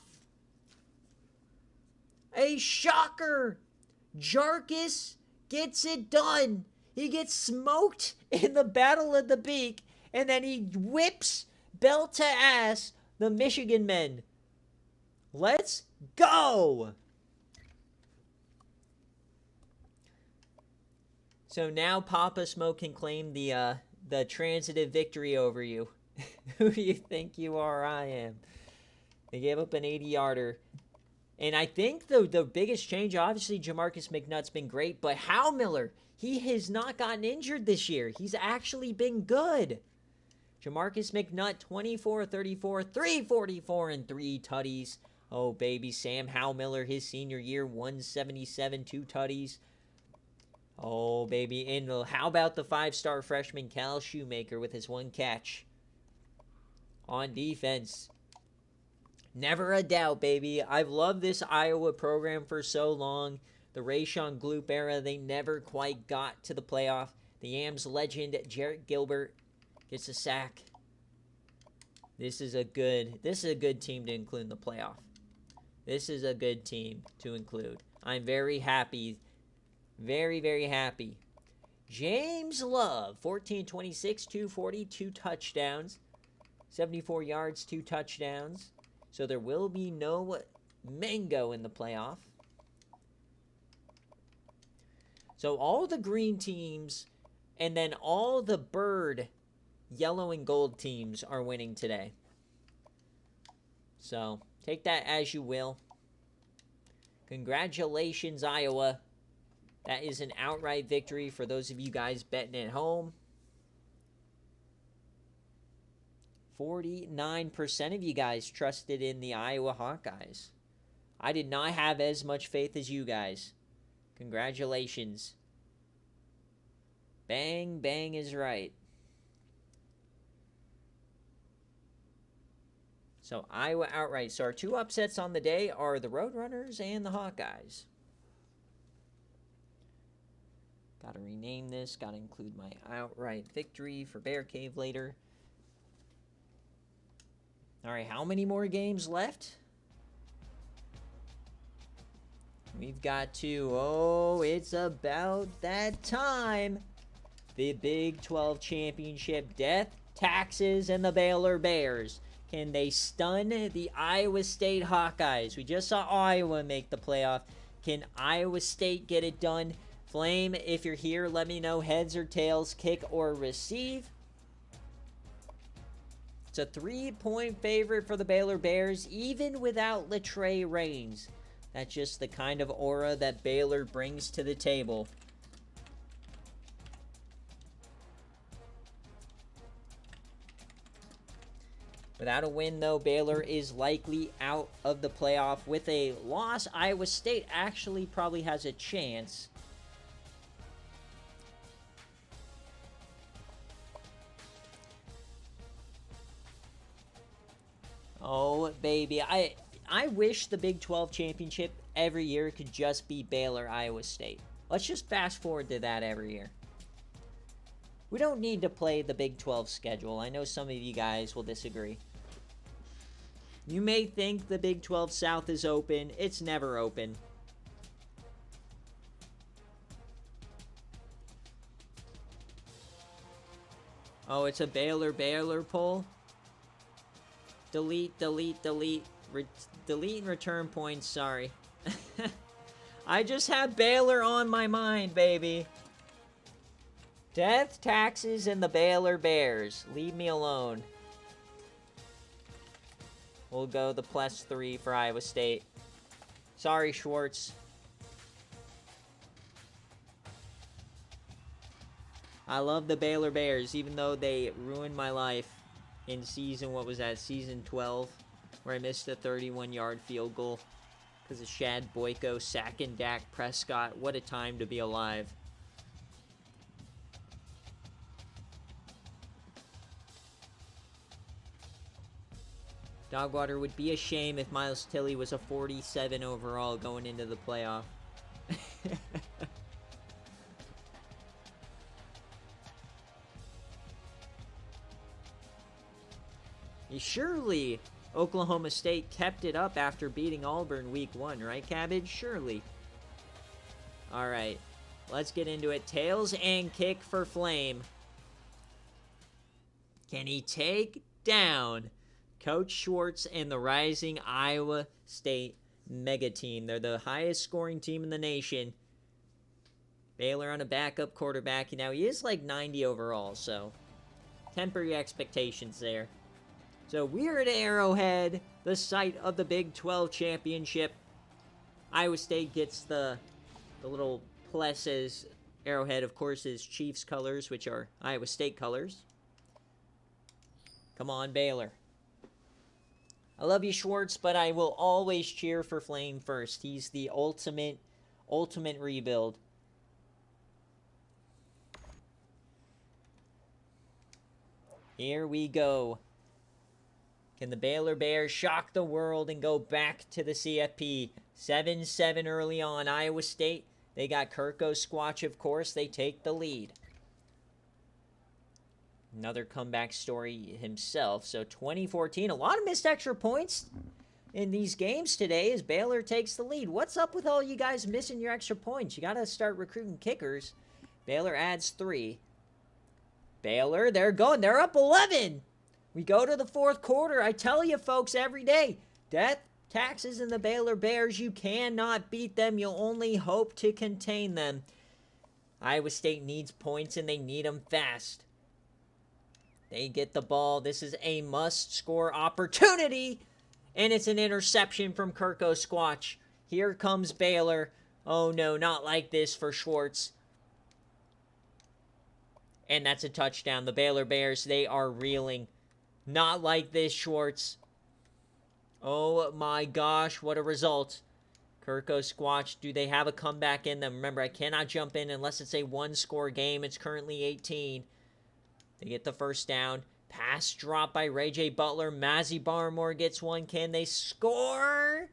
A shocker. Jarkus gets it done. He gets smoked in the Battle of the Beak, and then he whips belt to ass the Michigan men. Let's go. So now Papa Smoke can claim the transitive victory over you. Who do you think you are? I am. They gave up an 80-yarder. And I think the biggest change, obviously, Jamarcus McNutt's been great, but Howmiller, he has not gotten injured this year. He's actually been good. Jamarcus McNutt, 24-34, 344, and 3 tutties. Oh, baby, Sam Howmiller, his senior year, 177, 2 tutties. Oh, baby, and how about the 5-star freshman Cal Shoemaker with his 1 catch? On defense. Never a doubt, baby. I've loved this Iowa program for so long. The Rayshon Gloop era, they never quite got to the playoff. The Yams legend, Jarrett Gilbert, gets a sack. This is a good team to include in the playoff. This is a good team to include. I'm very happy. Very, very happy. James Love, 14-26, 240, 2 touchdowns. 74 yards, 2 touchdowns. So there will be no Mango in the playoff. So all the green teams and then all the bird yellow and gold teams are winning today. So take that as you will. Congratulations, Iowa. That is an outright victory for those of you guys betting at home. 49% of you guys trusted in the Iowa Hawkeyes. I did not have as much faith as you guys. Congratulations. Bang, bang is right. So Iowa outright. So our 2 upsets on the day are the Roadrunners and the Hawkeyes. Got to rename this. Got to include my outright victory for BearCave later. All right, how many more games left? We've got 2. Oh, it's about that time. The Big 12 Championship, death, taxes, and the Baylor Bears. Can they stun the Iowa State Hawkeyes? We just saw Iowa make the playoff. Can Iowa State get it done? Flame, if you're here, let me know heads or tails, kick or receive. It's a 3-point favorite for the Baylor Bears, even without Latrey Reigns. That's just the kind of aura that Baylor brings to the table. Without a win, though, Baylor is likely out of the playoff. With a loss, Iowa State actually probably has a chance. Oh, baby. I wish the Big 12 championship every year could just be Baylor, Iowa State. Let's just fast forward to that every year. We don't need to play the Big 12 schedule. I know some of you guys will disagree. You may think the Big 12 South is open. It's never open. Oh, it's a Baylor pull. Delete, delete, delete. Delete and return points, sorry. I just have Baylor on my mind, baby. Death, taxes, and the Baylor Bears. Leave me alone. We'll go the +3 for Iowa State. Sorry, Schwartz. I love the Baylor Bears, even though they ruined my life in season, what was that, season 12, where I missed a 31-yard field goal because of Shad Boyko sacking Dak Prescott. What a time to be alive. Dogwater, would be a shame if Miles Tilley was a 47 overall going into the playoff. Surely Oklahoma State kept it up after beating Auburn week 1, right, Cabbage? Surely. All right, let's get into it. Tails and kick for Flame. Can he take down Coach Schwartz and the rising Iowa State mega team? They're the highest scoring team in the nation. Baylor on a backup quarterback. Now, he is like 90 overall, so temper your expectations there. So we're at Arrowhead, the site of the Big 12 championship. Iowa State gets the little pluses. Arrowhead, of course, is Chiefs colors, which are Iowa State colors. Come on, Baylor. I love you, Schwartz, but I will always cheer for Flame first. He's the ultimate rebuild. Here we go. Can the Baylor Bears shock the world and go back to the CFP? 7-7 early on. Iowa State, they got Kirko Squatch, of course. They take the lead. Another comeback story himself. So 2014, a lot of missed extra points in these games today as Baylor takes the lead. What's up with all you guys missing your extra points? You got to start recruiting kickers. Baylor adds 3. Baylor, they're going. They're up 11. We go to the fourth quarter. I tell you, folks, every day, death, taxes, and the Baylor Bears, you cannot beat them. You'll only hope to contain them. Iowa State needs points, and they need them fast. They get the ball. This is a must-score opportunity, and it's an interception from Kirko Squatch. Here comes Baylor. Oh, no, not like this for Schwartz. And that's a touchdown. The Baylor Bears, they are reeling. Not like this, Schwartz. Oh my gosh, what a result. Kirko Squatch, do they have a comeback in them? Remember, I cannot jump in unless it's a one-score game. It's currently 18. They get the first down. Pass drop by Ray J. Butler. Mazzy Barmore gets one. Can they score?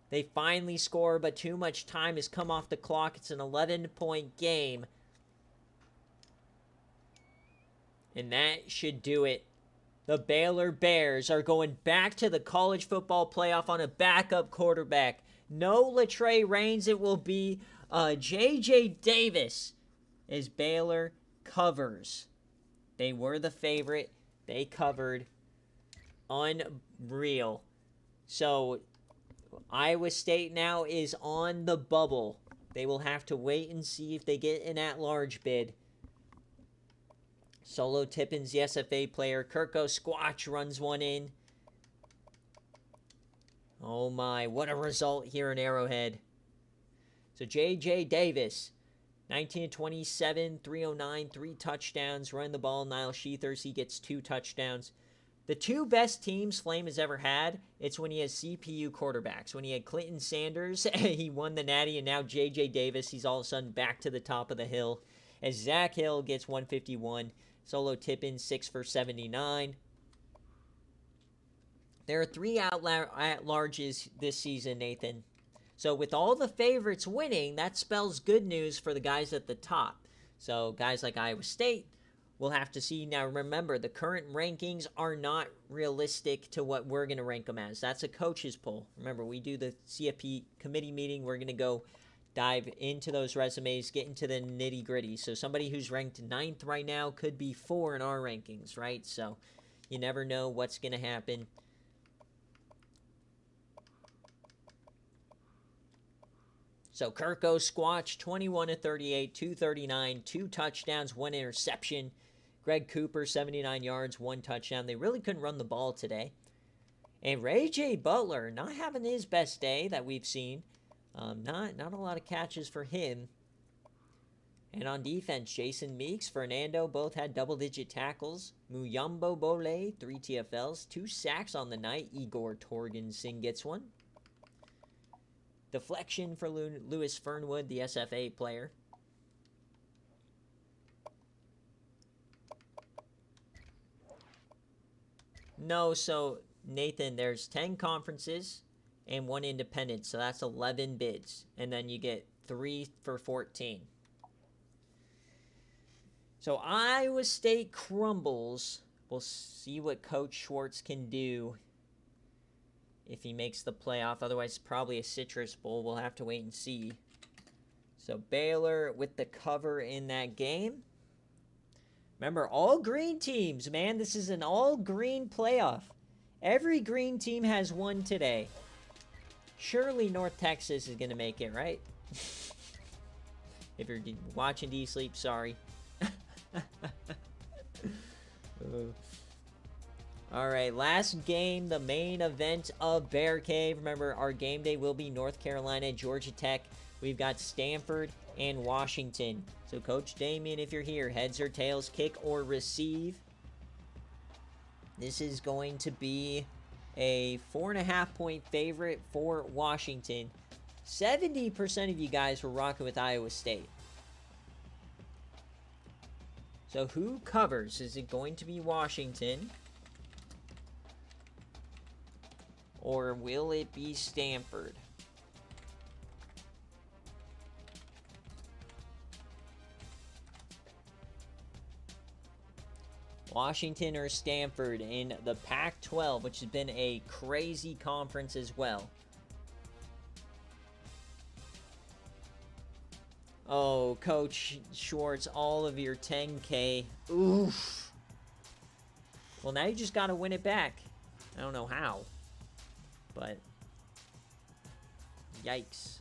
They finally score, but too much time has come off the clock. It's an 11-point game. And that should do it. The Baylor Bears are going back to the college football playoff on a backup quarterback. No Latrey Reigns. It will be J.J. Davis as Baylor covers. They were the favorite. They covered. Unreal. So, Iowa State now is on the bubble. They will have to wait and see if they get an at-large bid. Solo Tippins, the SFA player. Kirko Squatch runs one in. Oh my, what a result here in Arrowhead. So J.J. Davis, 19-27, 309, 3 touchdowns. Run the ball, Niall Sheethers, he gets 2 touchdowns. The 2 best teams Flame has ever had, it's when he has CPU quarterbacks. When he had Clinton Sanders, he won the Natty, and now J.J. Davis, he's all of a sudden back to the top of the hill. As Zach Hill gets 151. Solo Tippin, 6 for 79. There are 3 at-larges this season, Nathan. So with all the favorites winning, that spells good news for the guys at the top. So guys like Iowa State, we'll have to see. Now remember, the current rankings are not realistic to what we're going to rank them as. That's a coach's poll. Remember, we do the CFP committee meeting. We're going to go dive into those resumes, get into the nitty-gritty. So somebody who's ranked 9th right now could be 4 in our rankings, right? So you never know what's going to happen. So Kirko squatch, 21 to 38, 239, 2 touchdowns, 1 interception. Greg Cooper, 79 yards, 1 touchdown. They really couldn't run the ball today. And Ray J. Butler, not having his best day that we've seen. Not a lot of catches for him. And on defense, Jason Meeks, Fernando both had double-digit tackles. Muyambo Bole, 3 TFLs, 2 sacks on the night. Igor Torgensen gets 1. Deflection for Lewis Fernwood, the SFA player. No, so Nathan, there's 10 conferences and 1 independent, so that's 11 bids. And then you get 3 for 14. So Iowa State crumbles. We'll see what Coach Schwartz can do if he makes the playoff. Otherwise, probably a Citrus Bowl. We'll have to wait and see. So Baylor with the cover in that game. Remember, all green teams, man. This is an all-green playoff. Every green team has won today. Surely North Texas is going to make it, right? If you're watching D-Sleep, sorry. Alright, last game, the main event of BearCave. Remember, our game day will be North Carolina, Georgia Tech. We've got Stanford and Washington. So, Coach Damien, if you're here, heads or tails, kick or receive. This is going to be a 4.5-point favorite for Washington. 70% of you guys were rocking with Iowa State. So who covers? Is it going to be Washington? Or will it be Stanford? Washington or Stanford in the Pac-12, which has been a crazy conference as well. Oh, Coach Schwartz, all of your 10K. Oof. Well, now you just got to win it back. I don't know how. But, yikes.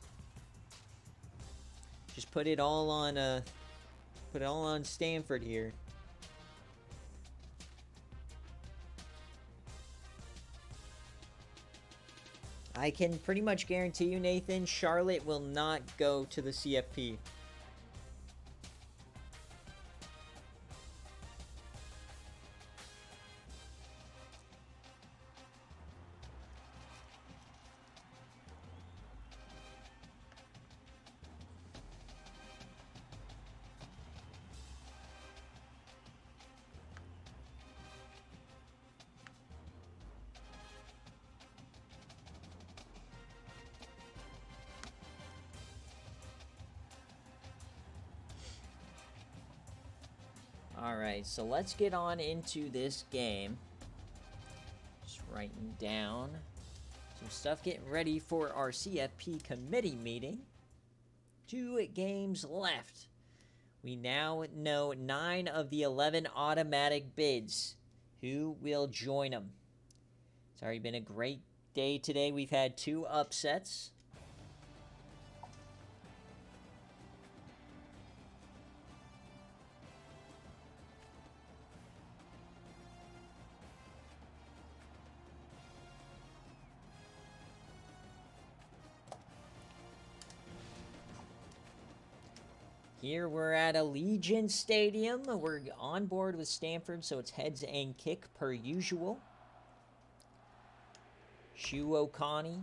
Just put it all on Stanford here. I can pretty much guarantee you, Nathan, Charlotte will not go to the CFP. Alright, so let's get on into this game. Just writing down some stuff, getting ready for our CFP committee meeting. 2 games left. We now know 9 of the 11 automatic bids. Who will join them? It's already been a great day today. We've had 2 upsets. Here we're at Allegiant Stadium. We're on board with Stanford, so it's heads and kick per usual. Shu Oconee.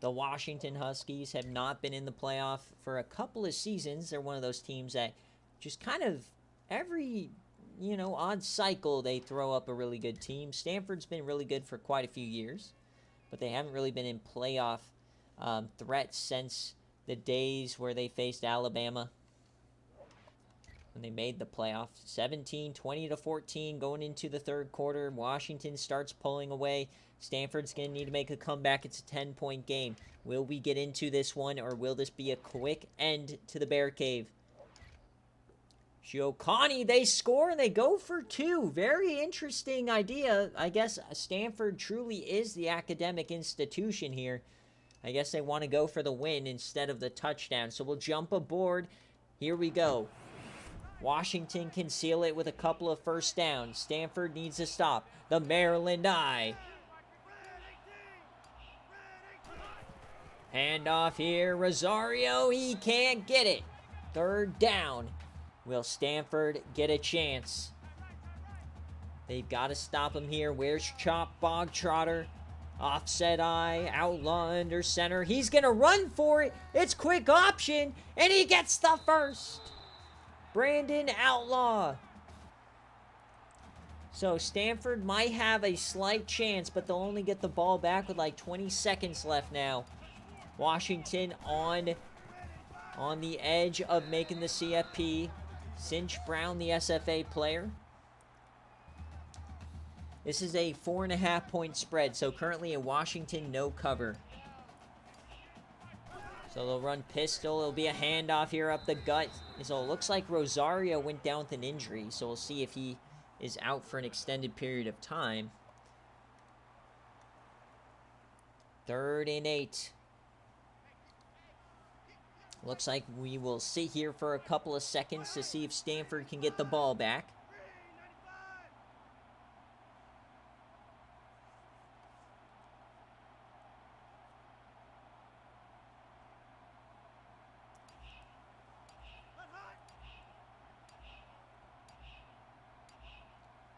The Washington Huskies have not been in the playoff for a couple of seasons. They're one of those teams that just kind of every, odd cycle they throw up a really good team. Stanford's been really good for quite a few years, but they haven't really been in playoff threat since the days where they faced Alabama. When they made the playoff. 20-14 going into the third quarter. Washington starts pulling away. Stanford's going to need to make a comeback. It's a 10-point game. Will we get into this one, or will this be a quick end to the BearCave? Oconee, they score and they go for 2. Very interesting idea. I guess Stanford truly is the academic institution here. I guess they want to go for the win instead of the touchdown. So we'll jump aboard. Here we go. Washington can seal it with a couple of first downs. Stanford needs to stop. The Maryland Eye. Hand off here. Rosario, he can't get it. Third down. Will Stanford get a chance? They've got to stop him here. Where's Chop Bogtrotter? Offset eye, outlaw under center. He's going to run for it. It's quick option, and he gets the first. Brandon Outlaw. So Stanford might have a slight chance, but they'll only get the ball back with like 20 seconds left now. Washington on the edge of making the CFP. Cinch Brown, the SFA player. This is a 4.5-point spread, so currently in Washington, no cover. So they'll run pistol. It'll be a handoff here up the gut. So it looks like Rosario went down with an injury, so we'll see if he is out for an extended period of time. 3rd and 8. Looks like we will sit here for a couple of seconds to see if Stanford can get the ball back.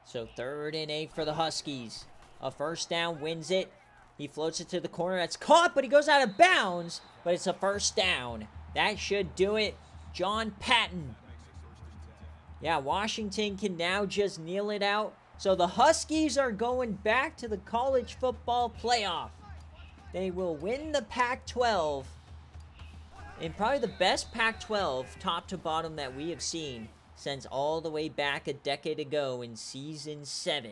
So 3rd and 8 for the Huskies. A first down, wins it. He floats it to the corner. That's caught, but he goes out of bounds. But it's a first down. That should do it. John Patton. Yeah, Washington can now just kneel it out. So the Huskies are going back to the college football playoff. They will win the Pac-12. And probably the best Pac-12, top to bottom, that we have seen since all the way back a decade ago in Season 7.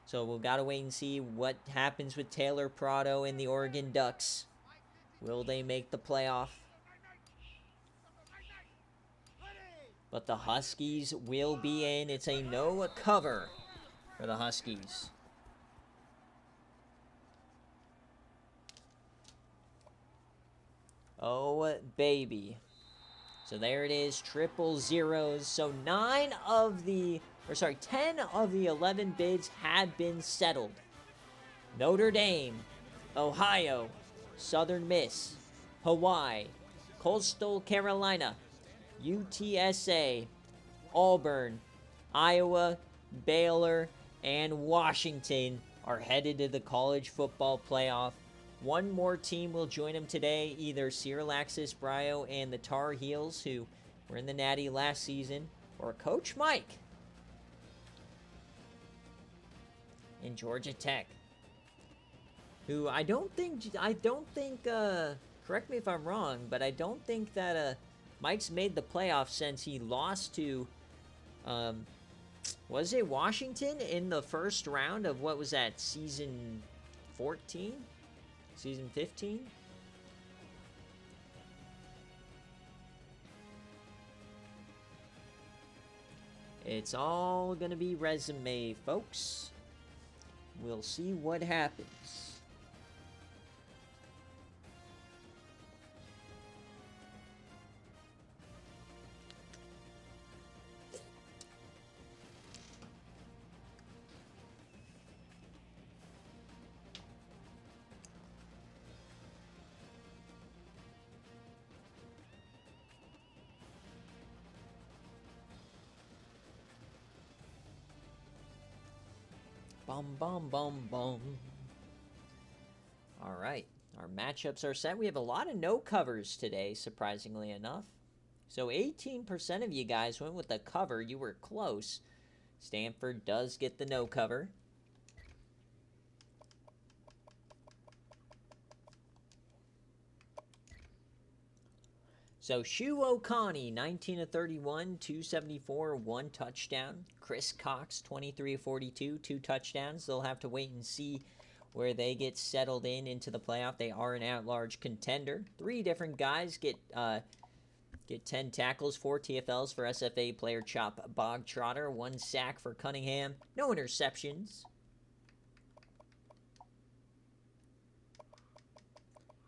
So we've got to wait and see what happens with Taylor Prado and the Oregon Ducks. Will they make the playoff? But the Huskies will be in. It's a no cover for the Huskies. Oh, baby. So there it is, triple zeros. So 10 of the 11 bids had been settled. Notre Dame, Ohio, Southern Miss, Hawaii, Coastal Carolina, UTSA, Auburn, Iowa, Baylor, and Washington are headed to the college football playoff. One more team will join them today, either Syracuse Brio and the Tar Heels, who were in the Natty last season, or Coach Mike and Georgia Tech, who I don't think, correct me if I'm wrong, but I don't think that Mike's made the playoffs since he lost to, was it Washington in the first round of, what was that, season 14? Season 15? It's all gonna be resume, folks. We'll see what happens. Bum, bum, bum, bum. All right, our matchups are set. We have a lot of no covers today, surprisingly enough. So 18% of you guys went with the cover. You were close. Stanford does get the no cover. So Shu Okani, 19 of 31, 274, 1 touchdown. Chris Cox, 23 of 42, 2 touchdowns. They'll have to wait and see where they get settled into the playoff. They are an at-large contender. 3 different guys get 10 tackles, 4 TFLs for SFA player Chop Bogtrotter, 1 sack for Cunningham, no interceptions.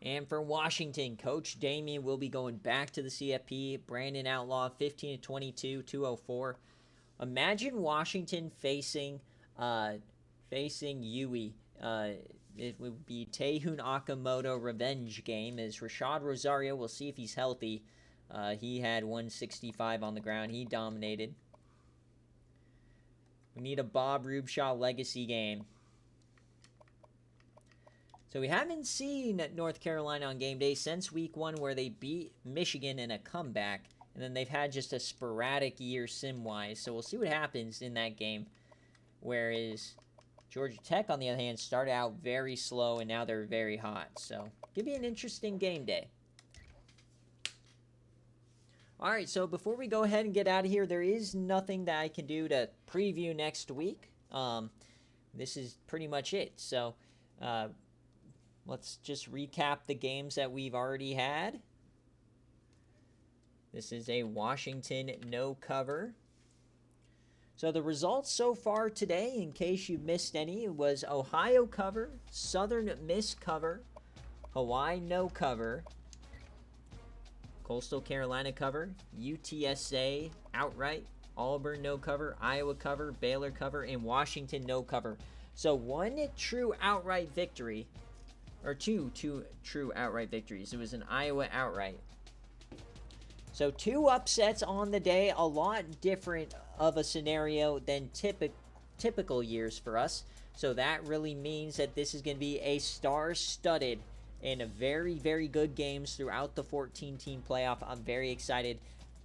And for Washington, Coach Damian will be going back to the CFP. Brandon Outlaw, 15 to 22, 204. Imagine Washington facing Yui. It would be Teihun Akamoto revenge game. As Rashad Rosario, we'll see if he's healthy. He had 165 on the ground. He dominated. We need a Bob Rubshaw legacy game. So we haven't seen North Carolina on game day since week 1 where they beat Michigan in a comeback. And then they've had just a sporadic year sim-wise. So we'll see what happens in that game. Whereas Georgia Tech, on the other hand, started out very slow and now they're very hot. So could be an interesting game day. Alright, so before we go ahead and get out of here, there is nothing that I can do to preview next week. This is pretty much it. So let's just recap the games that we've already had. This is a Washington no cover. So the results so far today, in case you missed any, was Ohio cover, Southern Miss cover, Hawaii no cover, Coastal Carolina cover, UTSA outright, Auburn no cover, Iowa cover, Baylor cover, and Washington no cover. So one true outright victory, or two true outright victories. It was an Iowa outright. So 2 upsets on the day, a lot different of a scenario than typical years for us. So that really means that this is going to be a star-studded and a very, very good games throughout the 14-team playoff. I'm very excited.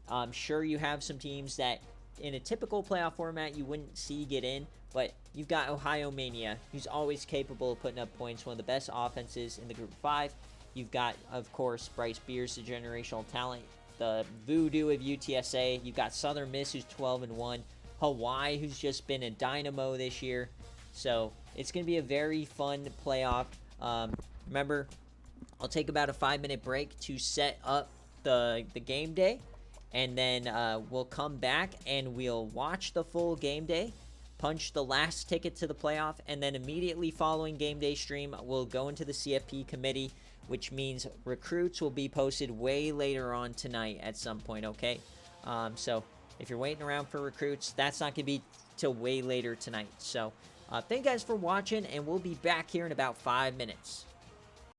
I'm sure you have some teams that in a typical playoff format you wouldn't see get in, but you've got Ohio Mania, who's always capable of putting up points, one of the best offenses in the Group of 5. You've got, of course, Bryce Beers, the generational talent. The voodoo of UTSA. You've got Southern Miss, who's 12-1. Hawaii, who's just been a dynamo this year. So it's going to be a very fun playoff. Remember, I'll take about a 5-minute break to set up the game day. And then we'll come back and we'll watch the full game day, punch the last ticket to the playoff, and then immediately following game day stream, we'll go into the CFP committee, which means recruits will be posted way later on tonight at some point, okay? So if you're waiting around for recruits, that's not going to be till way later thank you guys for watching, and we'll be back here in about 5 minutes.